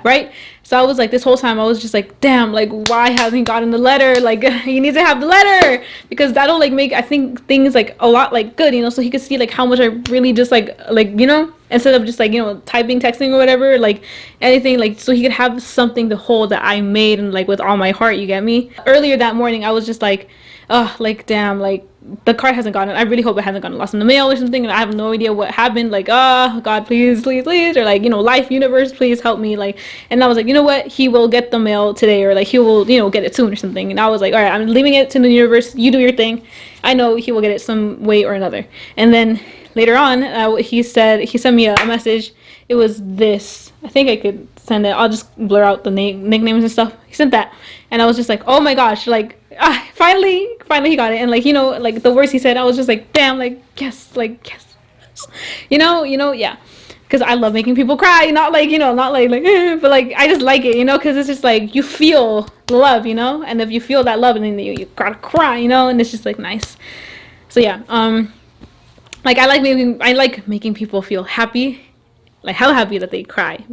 right? So I was like, this whole time I was just like, damn, like, why hasn't he gotten the letter? Like, he needs to have the letter, because that'll like make, I think, things like a lot like good, you know, so he could see like how much I really just like, you know, instead of just like, you know, typing, texting or whatever, like anything, like, so he could have something to hold that I made, and like with all my heart, you get me? Earlier that morning, I was just like, oh, like, damn, like, the card hasn't gotten, I really hope it hasn't gotten lost in the mail or something, and I have no idea what happened. Like, oh God, please, please, please, or like, you know, life, universe, please help me. Like, and I was like, you know what, he will get the mail today, or like he will, you know, get it soon or something. And I was like, all right, I'm leaving it to the universe, you do your thing, I know he will get it some way or another. And then later on, he sent me a message. It was this, I think I could send it, I'll just blur out the nicknames and stuff. He sent that, and I was just like, oh my gosh, like, finally he got it. And like, you know, like the words he said, I was just like, damn, like, yes, like, yes, you know, yeah, because I love making people cry, not like, you know, not like but like, I just like it, you know, because it's just like, you feel the love, you know, and if you feel that love, and then you gotta cry, you know, and it's just like nice. So yeah, like, I like making people feel happy, like how happy that they cry.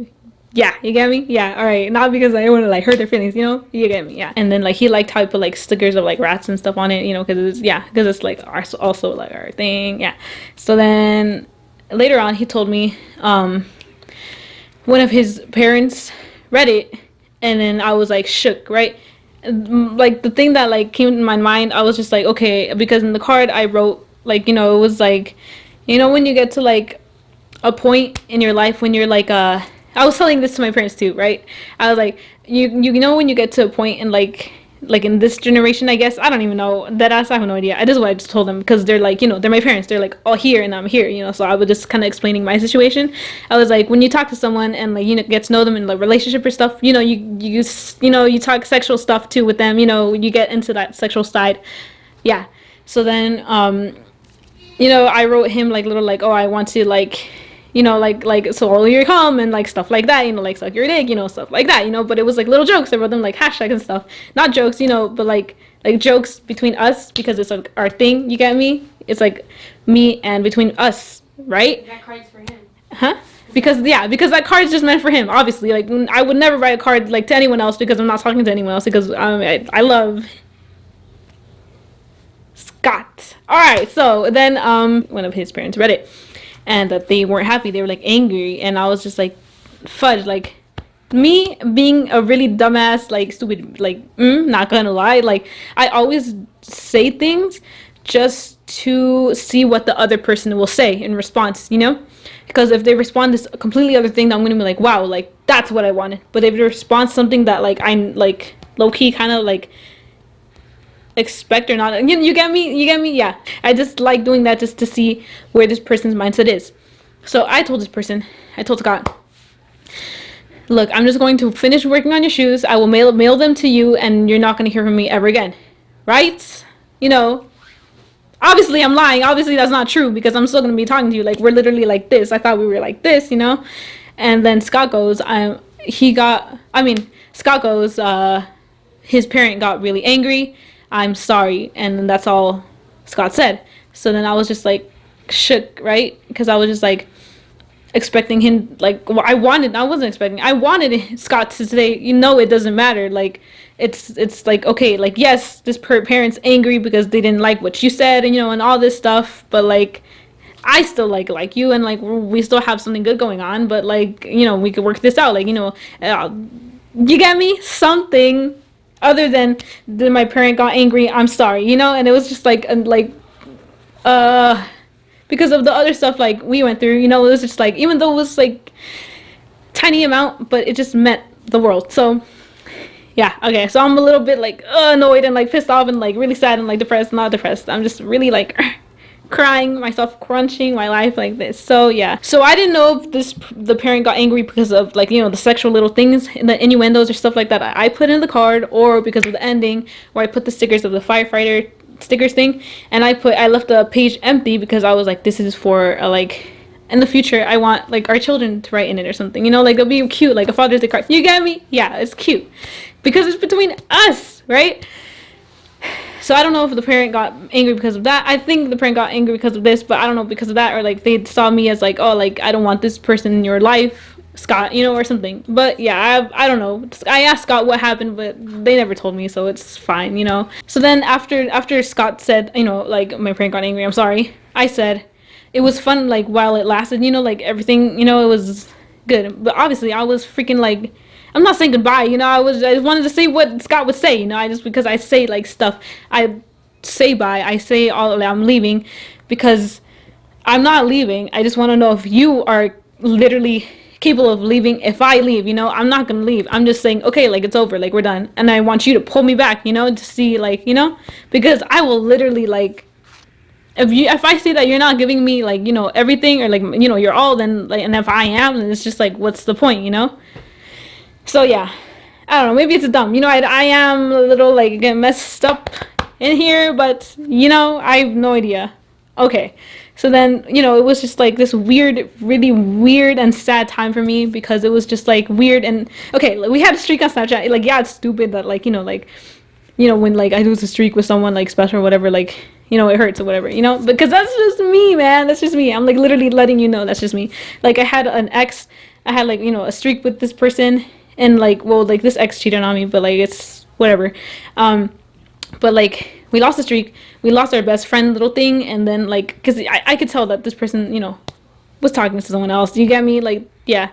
Yeah, you get me? Yeah, all right. Not because I want to like hurt their feelings, you know? You get me? Yeah. And then like he liked how I put like stickers of like rats and stuff on it, you know, because it's like also like our thing. Yeah. So then later on, he told me one of his parents read it, and then I was like shook, right? Like the thing that like came to my mind, I was just like, okay, because in the card I wrote like, it was like, when you get to like a point in your life when you're like I was telling this to my parents too, right? I was like, you know when you get to a point in like in this generation, I guess, I don't even know that I have no idea. This is what I just told them, because they're like, they're my parents, they're like all here and I'm here, so I was just kind of explaining my situation. I was like, when you talk to someone and like get to know them in like relationship or stuff, you talk sexual stuff too with them, you get into that sexual side. Yeah. So then I wrote him like little like, oh, I want to like like swallow your cum and like stuff like that, like suck your dick, stuff like that, but it was like little jokes. I wrote them like hashtag and stuff, not jokes, but like jokes between us, because it's like our thing, you get me? It's like me and between us, right? That card's for him. Huh? Because that card's just meant for him, obviously. Like I would never write a card like to anyone else, because I'm not talking to anyone else, because I love Scott. All right, so then one of his parents read it, and that they weren't happy, they were like angry, and I was just like, fudge, like me being a really dumbass, like stupid, like not gonna lie, like I always say things just to see what the other person will say in response, because if they respond this completely other thing, I'm gonna be like, wow, like that's what I wanted. But if they respond something that like I'm like low-key kind of like expect or not, you get me, yeah, I just like doing that just to see where this person's mindset is. So I told Scott, look, I'm just going to finish working on your shoes, I will mail them to you, and you're not going to hear from me ever again, right? Obviously I'm lying, obviously that's not true, because I'm still going to be talking to you, like we're literally like this, I thought we were like this, and then Scott goes, Scott goes, his parent got really angry, I'm sorry, and then that's all Scott said. So then I was just like shook, right? Because I was just like expecting him, like, well, I wanted Scott to say, it doesn't matter, like it's like, okay, like yes, this parent's angry because they didn't like what you said, and and all this stuff, but like I still like you, and like we still have something good going on, but like we could work this out, like you get me, something other than my parent got angry, I'm sorry, and it was just like because of the other stuff like we went through, it was just like, even though it was like tiny amount, but it just meant the world. So yeah, okay, so I'm a little bit like annoyed and like pissed off and like really sad and like depressed. Not depressed, I'm just really like crying myself, crunching my life like this. So yeah, so I didn't know if the parent got angry because of like the sexual little things and the innuendos or stuff like that I put in the card, or because of the ending where I put the stickers of the firefighter stickers thing, and I left the page empty because I was like, this is for like in the future I want like our children to write in it or something, like it'll be cute, like a Father's Day card, you get me? Yeah, it's cute because it's between us, right? So I don't know if the parent got angry because of that. I think the parent got angry because of this, but I don't know, because of that, or like they saw me as like, oh, like I don't want this person in your life, Scott, or something. But yeah, I don't know. I asked Scott what happened, but they never told me, so it's fine, So then after Scott said, like my parent got angry, I'm sorry, I said it was fun like while it lasted, like everything, it was good. But obviously I was freaking like, I'm not saying goodbye, I just wanted to say what Scott would say, I just, because I say like stuff, I say bye, I say I'm leaving, because I'm not leaving. I just want to know if you are literally capable of leaving if I leave, I'm not gonna leave. I'm just saying, okay, like it's over, like we're done, and I want you to pull me back, to see like, because I will literally like, if I see that you're not giving me like, everything, or like, you're all, then like, and if I am, then it's just like, what's the point, So yeah, I don't know, maybe it's dumb, I am a little like getting messed up in here, but I have no idea. Okay, so then it was just like this weird, really weird and sad time for me, because it was just like weird. And okay, like, we had a streak on Snapchat, like yeah, it's stupid that like when like I lose a streak with someone like special or whatever, like it hurts or whatever, because that's just me, man, that's just me. I'm like literally letting you know that's just me. Like I had like a streak with this person, and like, well, like this ex cheated on me, but like it's whatever. But like we lost the streak, we lost our best friend little thing, and then like, because I could tell that this person was talking to someone else, you get me? Like yeah,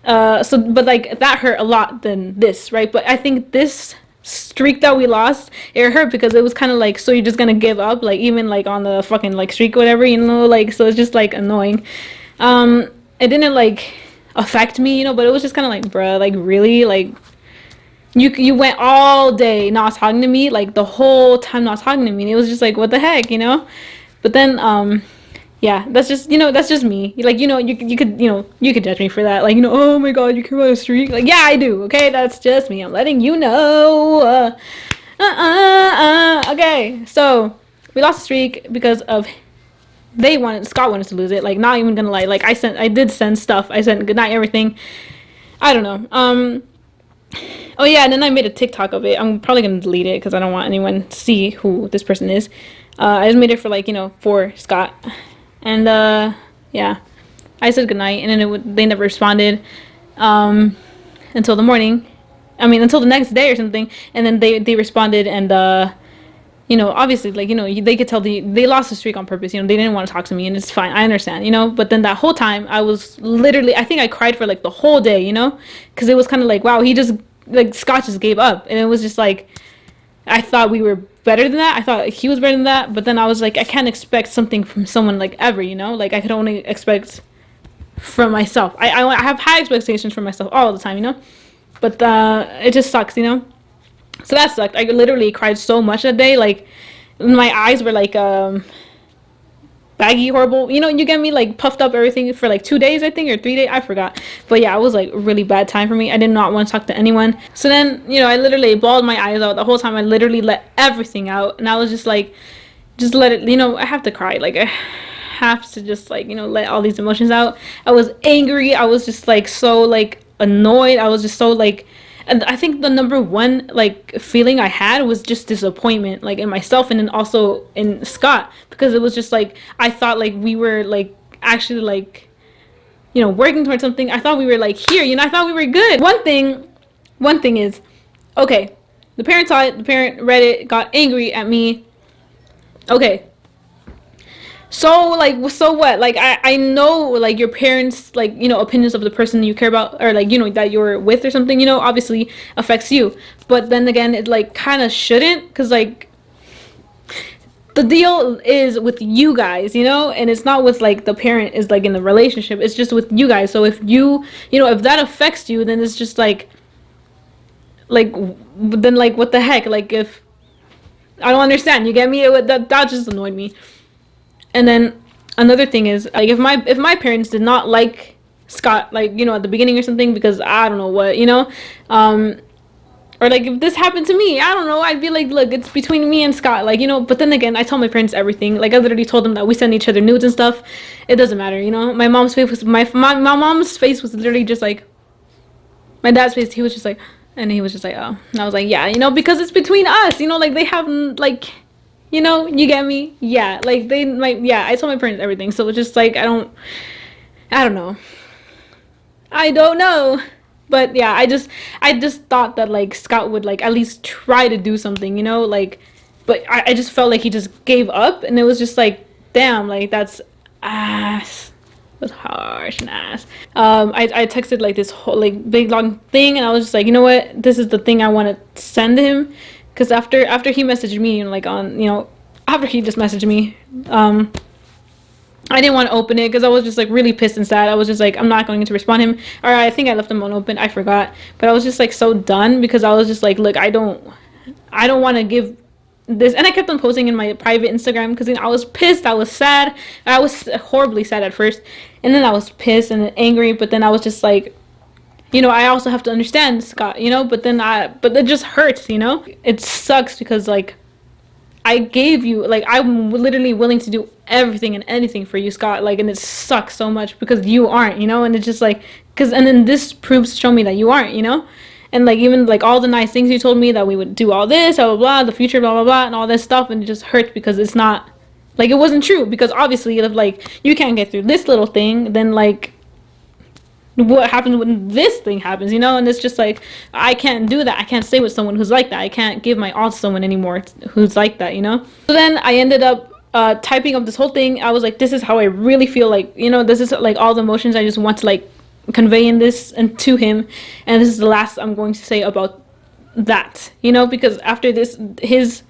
So but like that hurt a lot than this, right? But I think this streak that we lost, it hurt because it was kind of like, so you're just gonna give up, like even like on the fucking like streak or whatever, you know, like, so it's just like annoying. It didn't like affect me, you know, but it was just kind of like, bruh, like really, like you went all day not talking to me, like the whole time not talking to me, and it was just like, what the heck, you know? But then yeah, that's just, you know, that's just me. Like, you know, you could, you know, you could judge me for that. Like, you know, oh my god, you care about a streak. Like, yeah, I do. Okay, that's just me. I'm letting you know. Okay, so we lost the streak because of Scott wanted to lose it. Like, not even gonna lie. Like, I did send stuff. I sent goodnight everything. I don't know. Oh yeah, and then I made a TikTok of it. I'm probably gonna delete it because I don't want anyone to see who this person is. I just made it for like, you know, for Scott. And yeah, I said goodnight, and then they never responded until the morning. I mean, until the next day or something. And then they responded, and you know, obviously, like, you know, they could tell they lost the streak on purpose. You know, they didn't want to talk to me, and it's fine. I understand, you know. But then that whole time, I was literally, I think I cried for like the whole day, you know, because it was kind of like, wow, he just, like, Scott just gave up, and it was just like, I thought we were better than that. I thought he was better than that. But then I was like, I can't expect something from someone like ever, you know? Like, I could only expect from myself. I have high expectations for myself all the time, you know? But it just sucks, you know? So that sucked. I literally cried so much that day. Like, my eyes were like baggy, horrible, you know, you get me, like puffed up everything for like 2 days, I think, or 3 days, I forgot. But yeah, it was like a really bad time for me. I did not want to talk to anyone. So then, you know, I literally bawled my eyes out the whole time. I literally let everything out, and I was just like, just let it, you know, I have to cry. Like, I have to just, like, you know, let all these emotions out. I was angry. I was just like so like annoyed. I was just so like, and I think the number one like feeling I had was just disappointment, like in myself, and then also in Scott, because it was just like, I thought like we were like actually like, you know, working towards something. I thought we were like here, you know, I thought we were good. One thing is, okay, the parent saw it, the parent read it, got angry at me. Okay, so like, so what? Like, I know like your parents, like, you know, opinions of the person you care about, or like, you know, that you're with or something, you know, obviously affects you. But then again, it like kind of shouldn't, because like the deal is with you guys, you know, and it's not with like the parent is like in the relationship. It's just with you guys. So if you know, if that affects you, then it's just like then like what the heck? Like, if I don't understand, you get me? That just annoyed me. And then another thing is, like, if my parents did not like Scott, like, you know, at the beginning or something, because I don't know what, you know, or like if this happened to me, I don't know, I'd be like, look, it's between me and Scott, like, you know. But then again, I tell my parents everything. Like, I literally told them that we send each other nudes and stuff. It doesn't matter, you know. My mom's face was my mom's face was literally just like, my dad's face, he was just like, and he was just like, oh. And I was like, yeah, you know, because it's between us, you know, like, they have like, you know, you get me? Yeah, like, they might, yeah, I told my parents everything. So it's just like, I don't know. I don't know. But yeah, I just thought that like Scott would like at least try to do something, you know, like, but I just felt like he just gave up, and it was just like, damn, like, that's ass. It was harsh and ass. I texted like this whole like big long thing, and I was just like, you know what, this is the thing I want to send him. Because after he messaged me, you know, like on, you know, after he just messaged me, I didn't want to open it because I was just like really pissed and sad. I was just like, I'm not going to respond to him. Or I think I left him unopened. I forgot. But I was just like so done, because I was just like, look, I don't want to give this. And I kept on posting in my private Instagram because, you know, I was pissed. I was sad. I was horribly sad at first. And then I was pissed and angry. But then I was just like, you know, I also have to understand Scott, you know, but it just hurts, you know. It sucks because like I gave you, like, I'm literally willing to do everything and anything for you, Scott, like, and it sucks so much because you aren't, you know. And it's just like, and then this proves to show me that you aren't, you know. And like, even like all the nice things you told me that we would do all this, blah blah blah, the future, blah blah blah, and all this stuff, and it just hurts because it's not, like, it wasn't true. Because obviously if like you can't get through this little thing, then like what happens when this thing happens, you know. And it's just like, I can't do that. I can't stay with someone who's like that. I can't give my all to someone anymore who's like that, you know. So then I ended up typing up this whole thing. I was like, this is how I really feel, like, you know, this is like all the emotions I just want to like conveying this and to him, and this is the last I'm going to say about that, you know, because after this, his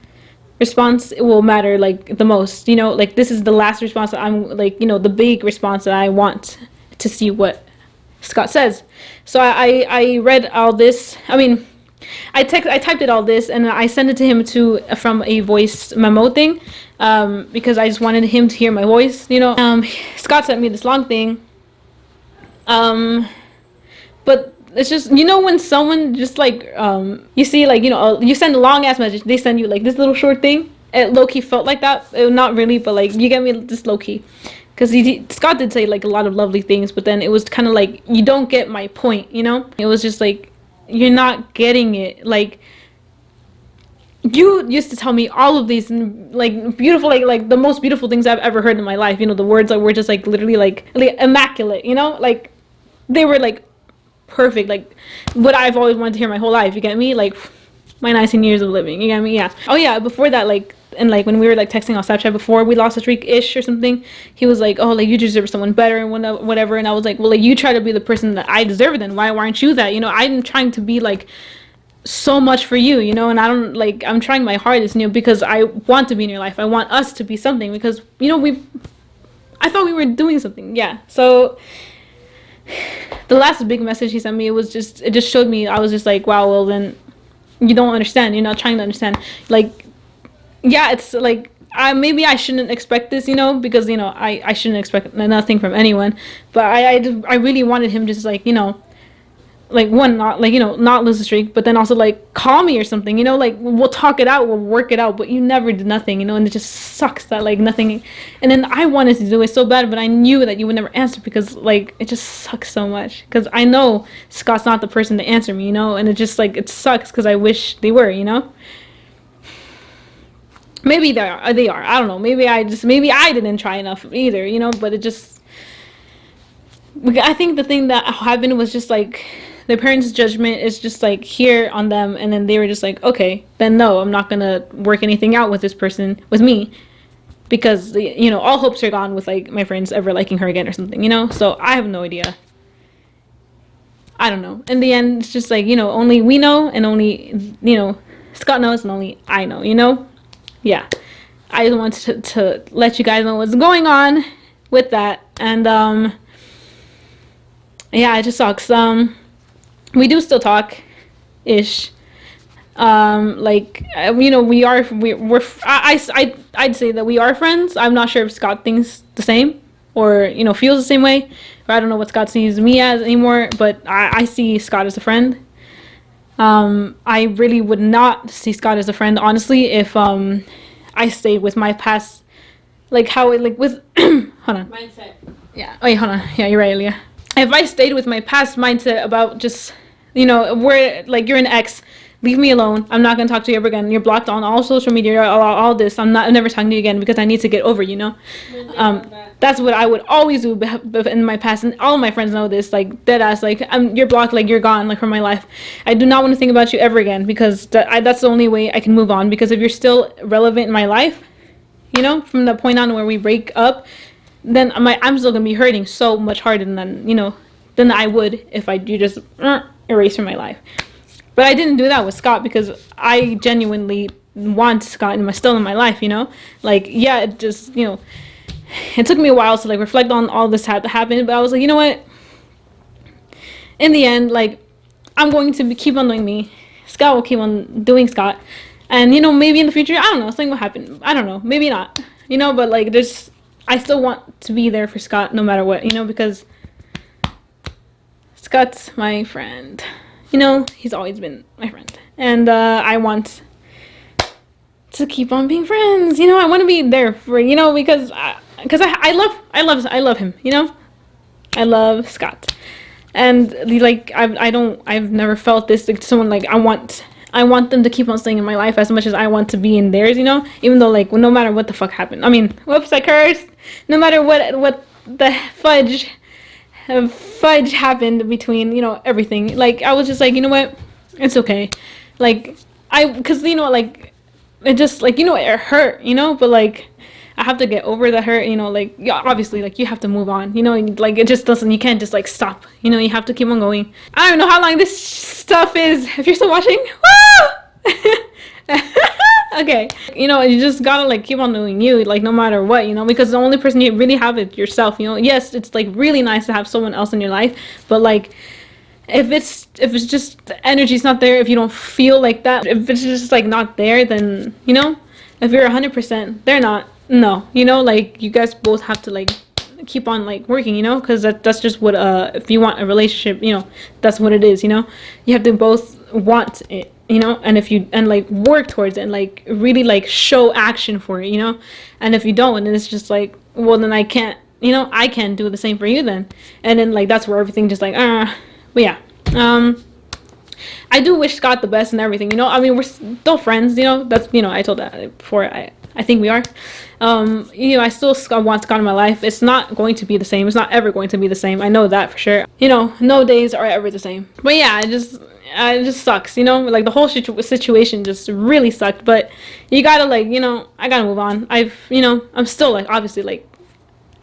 response will matter like the most, you know, like this is the last response that I'm like, you know, the big response that I want to see what Scott says. So I read all this. I mean, I typed it all this and I sent it to him from a voice memo thing, because I just wanted him to hear my voice, you know. Scott sent me this long thing, but it's just, you know, when someone just like, you see, like, you know, you send a long ass message, they send you like this little short thing. It low-key felt like that. Not really, but like, you get me, just low-key. Because Scott did say like a lot of lovely things, but then it was kind of like, you don't get my point, you know. It was just like, you're not getting it. Like, you used to tell me all of these like beautiful, like the most beautiful things I've ever heard in my life, you know. The words that were just like literally like immaculate, you know, like they were like perfect, like what I've always wanted to hear my whole life, you get me, like my 19 years of living, you get me. Yeah. Oh yeah, before that, like, and like when we were like texting on Snapchat before we lost a streak ish or something, he was like, oh, like you deserve someone better and whatever. And I was like, well, like you try to be the person that I deserve, then why aren't you that, you know? I'm trying to be like so much for you, you know, and I don't, like, I'm trying my hardest, you know, because I want to be in your life. I want us to be something, because, you know, I thought we were doing something. Yeah. So the last big message he sent me, it just showed me, I was just like, wow, well then you don't understand, you're not trying to understand. Like, yeah, it's like, maybe I shouldn't expect this, you know, because, you know, I shouldn't expect nothing from anyone, but I really wanted him just like, you know, like, one, not like, you know, not lose the streak, but then also like call me or something, you know, like we'll talk it out, we'll work it out, but you never did nothing, you know. And it just sucks that like nothing. And then I wanted to do it so bad, but I knew that you would never answer, because like it just sucks so much, because I know Scott's not the person to answer me, you know. And it just like, it sucks because I wish they were, you know. Maybe they are, I don't know, maybe I didn't try enough either, you know. But it just, I think the thing that happened was just like, their parents' judgment is just like here on them, and then they were just like, okay, then no, I'm not gonna work anything out with this person, with me, because, you know, all hopes are gone with like my friends ever liking her again or something, you know. So I have no idea. I don't know. In the end, it's just like, you know, only we know, and only, you know, Scott knows, and only I know, you know. Yeah, I just wanted to let you guys know what's going on with that. And yeah, it just sucks. We do still talk ish. Like, you know, I'd say that we are friends. I'm not sure if Scott thinks the same, or, you know, feels the same way, or I don't know what Scott sees me as anymore, but I see Scott as a friend. I really would not see Scott as a friend, honestly, if I stayed with my past, like how it, like with hold on, mindset. Yeah. Wait, hold on. Yeah, you're right, Leah. If I stayed with my past mindset about just, you know, we're like, you're an ex, leave me alone, I'm not gonna talk to you ever again, you're blocked on all social media, all this, I'm never talking to you again, because I need to get over, you know. That's what I would always do in my past, and all of my friends know this, like dead ass, like you're blocked, like you're gone, like from my life. I do not want to think about you ever again, because that's the only way I can move on. Because if you're still relevant in my life, you know, from the point on where we break up, then I'm still gonna be hurting so much harder than, you know, than I would if you just erase from my life. But I didn't do that with Scott, because I genuinely want Scott still in my life, you know. Like, yeah, it just, you know, it took me a while to like reflect on all this that happened, but I was like, you know what, in the end, like, I'm going to keep on doing me, Scott will keep on doing Scott, and, you know, maybe in the future, I don't know, something will happen, I don't know, maybe not, you know. But like, I still want to be there for Scott no matter what, you know, because Scott's my friend, you know, he's always been my friend, and I want to keep on being friends, you know. I want to be there for, you know, because I love him, you know. I love Scott, and like, I've never felt this, like, someone, like, I want them to keep on staying in my life as much as I want to be in theirs, you know. Even though, like, no matter what the fuck happened, I mean, whoops, I cursed. No matter what the fudge happened between, you know, everything, like, I was just like, you know what, it's okay, like, because, you know, like, it just, like, you know, it hurt, you know, but like, I have to get over the hurt, you know, like, yeah, obviously, like, you have to move on, you know, like, it just doesn't, you can't just, like, stop, you know, you have to keep on going. I don't know how long this stuff is. If you're still watching, woo! Okay, you know, you just gotta, like, keep on doing you, like, no matter what, you know, because the only person you really have is yourself, you know. Yes, it's, like, really nice to have someone else in your life, but, like, if it's just the energy's not there, if you don't feel like that, if it's just, like, not there, then, you know, if you're 100%, they're not, no, you know, like, you guys both have to, like, keep on, like, working, you know, because that's just what, if you want a relationship, you know, that's what it is, you know. You have to both want it, you know, and if you, and, like, work towards it, and, like, really, like, show action for it, you know. And if you don't, and it's just like, well, then I can't, you know, I can't do the same for you then. And then, like, that's where everything just, like, but yeah, I do wish Scott the best and everything, you know. I mean, we're still friends, you know. That's, you know, I told that before. I think we are. You know, I still want Scott in my life. It's not going to be the same. It's not ever going to be the same. I know that for sure. You know, no days are ever the same. But yeah, it just sucks, you know. Like, the whole situation just really sucked. But you gotta, like, you know, I gotta move on. You know, I'm still, like, obviously, like,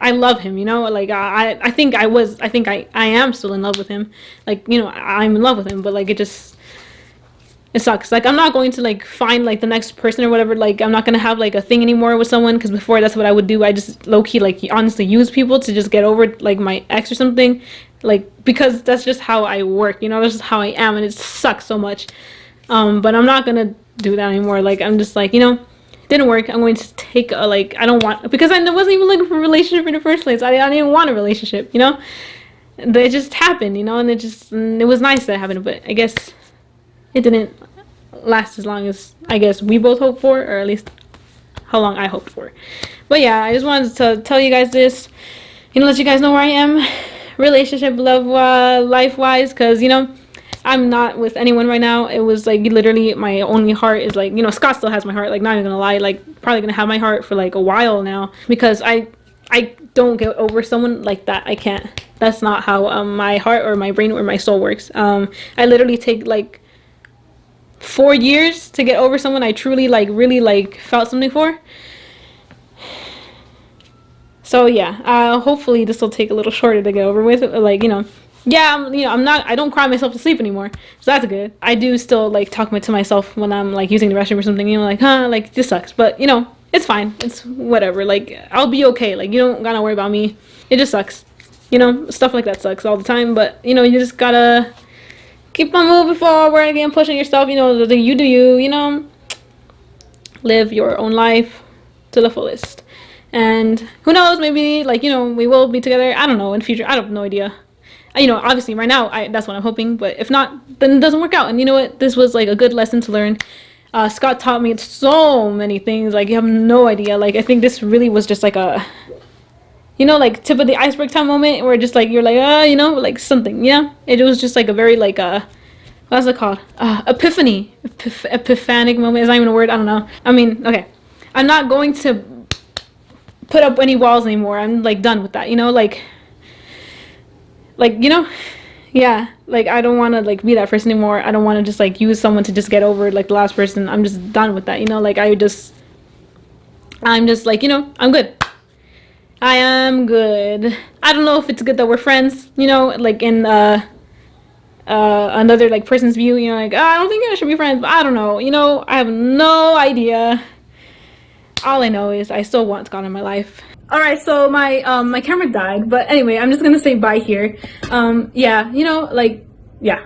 I love him, you know, like, I think I am still in love with him, like, you know, I'm in love with him, but, like, it sucks. Like, I'm not going to, like, find, like, the next person or whatever, like, I'm not gonna have, like, a thing anymore with someone, because before, that's what I would do. I just low-key, like, honestly use people to just get over, like, my ex or something, like, because that's just how I work, you know, that's just how I am, and it sucks so much. But I'm not gonna do that anymore. Like, I'm just like, you know, didn't work. I'm going to take a, like, I don't want, because I wasn't even looking for a relationship in the first place. I didn't even want a relationship, you know. It just happened, you know, and it was nice that it happened, but I guess it didn't last as long as I guess we both hoped for, or at least how long I hoped for. But yeah, I just wanted to tell you guys this, you know, let you guys know where I am, relationship, love, life wise, because, you know, I'm not with anyone right now. It was, like, literally my only heart is, like, you know, Scott still has my heart, like, not even gonna lie, like, probably gonna have my heart for, like, a while now, because I don't get over someone like that. I can't. That's not how my heart or my brain or my soul works. I literally take, like, 4 years to get over someone I truly, like, really, like, felt something for. So yeah, hopefully this will take a little shorter to get over with, like, you know. Yeah, you know, I don't cry myself to sleep anymore, so that's good. I do still, like, talk to myself when I'm, like, using the restroom or something, you know, like, like, this sucks, but, you know, it's fine, it's whatever, like, I'll be okay, like, you don't gotta worry about me, it just sucks, you know, stuff like that sucks all the time, but, you know, you just gotta keep on moving forward, again, pushing yourself, you know, you do you, you know, live your own life to the fullest, and who knows, maybe, like, you know, we will be together, I don't know, in the future, I have no idea. You know, obviously right now that's what I'm hoping, but if not, then it doesn't work out. And you know what, this was, like, a good lesson to learn. Scott taught me so many things, like, you have no idea. Like, I think this really was just, like, a, you know, like, tip of the iceberg time moment, where just, like, you're like, you know, like, something, you know. It was just, like, a very, like, what's it called, epiphany, epiphanic moment is not even a word, I don't know. I mean, okay, I'm not going to put up any walls anymore. I'm, like, done with that, you know, like, you know, yeah, like, I don't want to, like, be that person anymore. I don't want to just, like, use someone to just get over, like, the last person. I'm just done with that, you know, like, I'm just, like, you know, I'm good. I am good. I don't know if it's good that we're friends, you know, like, in, another, like, person's view, you know, like, I don't think I should be friends, but I don't know, you know, I have no idea. All I know is I still want Scott in my life. Alright, so my camera died, but anyway, I'm just gonna say bye here. Yeah, you know, like, yeah.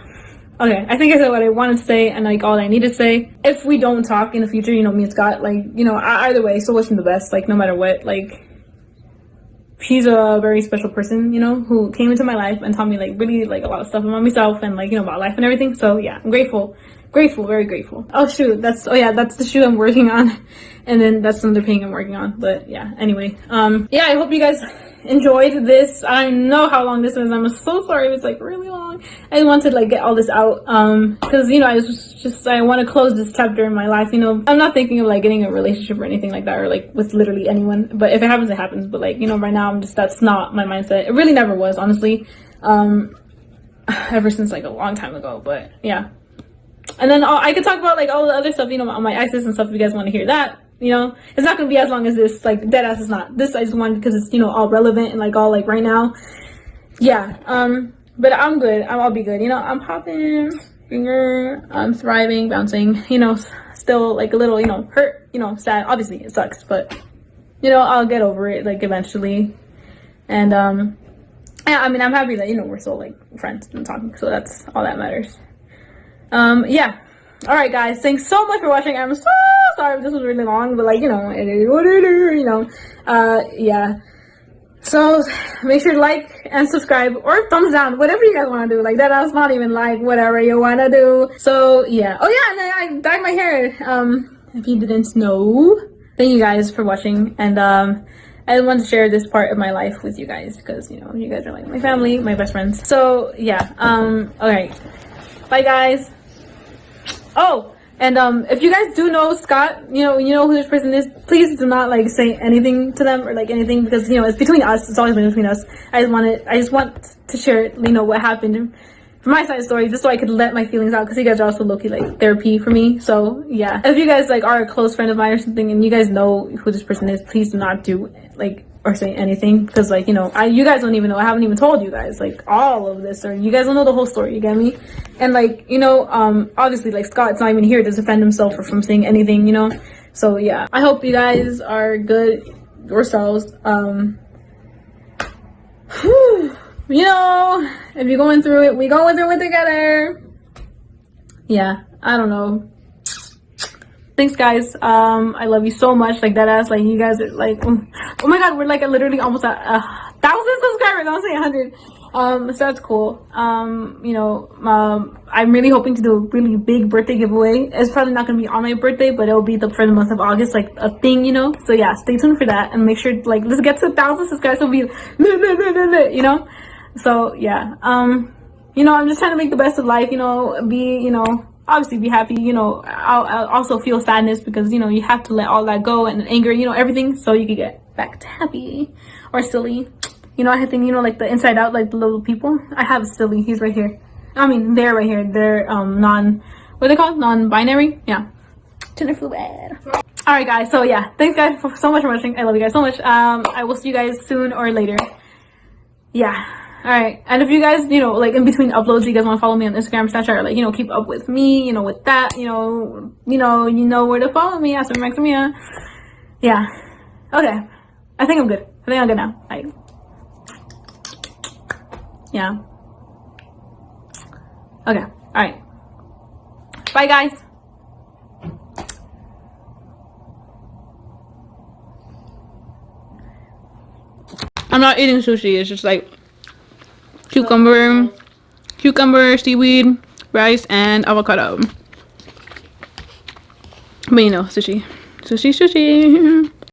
Okay, I think I said what I wanted to say and, like, all I need to say. If we don't talk in the future, you know, me and Scott, like, you know, either way, still wish him the best, like, no matter what. Like, he's a very special person, you know, who came into my life and taught me, like, really, like, a lot of stuff about myself and, like, you know, about life and everything. So yeah, I'm grateful, very grateful. Oh shoot, that's the shoe I'm working on, and then that's another painting I'm working on. But yeah, anyway, yeah, I hope you guys enjoyed this. I don't know how long this is. I'm so sorry, it was, like, really long. I wanted to, like, get all this out, because, you know, I want to close this chapter in my life, you know. I'm not thinking of, like, getting a relationship or anything like that, or, like, with literally anyone, but if it happens, it happens. But, like, you know, right now, that's not my mindset. It really never was, honestly, ever since, like, a long time ago. But yeah, and then I could talk about, like, all the other stuff, you know, on my exes and stuff, if you guys want to hear that. you know, it's not gonna be as long as this. Like deadass is not. This I just wanted because it's, you know, all relevant and like all like right now. Yeah. But I'm good. I'll be good. You know, I'm popping. I'm thriving, bouncing. You know, still like a little, you know, hurt. You know, sad. Obviously, it sucks, but you know, I'll get over it like eventually. And yeah, I mean, I'm happy that, you know, we're still like friends and talking. So that's all that matters. Yeah. All right, guys. Thanks so much for watching. I'm so sorry if this was really long, but like, you know, it is what it is, you know. Yeah. So make sure to like and subscribe or thumbs down, whatever you guys want to do. Like that's not even like whatever you want to do. So yeah. Oh yeah, and then I dyed my hair. If you didn't know, thank you guys for watching. And I want to share this part of my life with you guys because, you know, you guys are like my family, my best friends. So yeah. All right. Bye guys. Oh, and if you guys do know Scott, you know who this person is, please do not like say anything to them or like anything because, you know, it's between us. It's always been between us. I just want to share, you know, what happened from my side of the story, just so I could let my feelings out because you guys are also low-key like therapy for me. So yeah, if you guys like are a close friend of mine or something and you guys know who this person is, please do not do like or say anything because, like, you know, you guys don't even know. I haven't even told you guys like all of this, or you guys don't know the whole story. You get me? And like, you know, obviously like Scott's not even here to defend himself or from saying anything, you know. So yeah, I hope you guys are good yourselves. You know, if you're going through it, we going through it together. Yeah, I don't know. Thanks guys. I love you so much. Like that ass, like you guys are like, oh my god, we're like literally almost at 1,000 subscribers. I'll say 100. So that's cool. You know, I'm really hoping to do a really big birthday giveaway. It's probably not gonna be on my birthday, but it'll be for the month of August, like a thing, you know. So yeah, stay tuned for that and make sure like let's get to 1,000 subscribers. So you know. So yeah, you know, I'm just trying to make the best of life. You know, you know, obviously be happy. You know, I'll also feel sadness because, you know, you have to let all that go and anger, you know, everything, so you can get back to happy or silly. You know, I think, you know, like the inside out, like the little people. I have silly. He's right here. I mean, they're right here. They're what are they called? Non-binary. Yeah. Gender fluid. All right, guys. So yeah, thanks guys so much for watching. I love you guys so much. I will see you guys soon or later. Yeah. All right. And if you guys, you know, like in between uploads, you guys want to follow me on Instagram, Snapchat, or like, you know, keep up with me, you know, with that, you know where to follow me. Supermexicanmia. Yeah. Okay. I think I'm good. I think I'm good now. Like, yeah. Okay. All right. Bye, guys. I'm not eating sushi. It's just like cucumber, seaweed, rice, and avocado. But you know, sushi.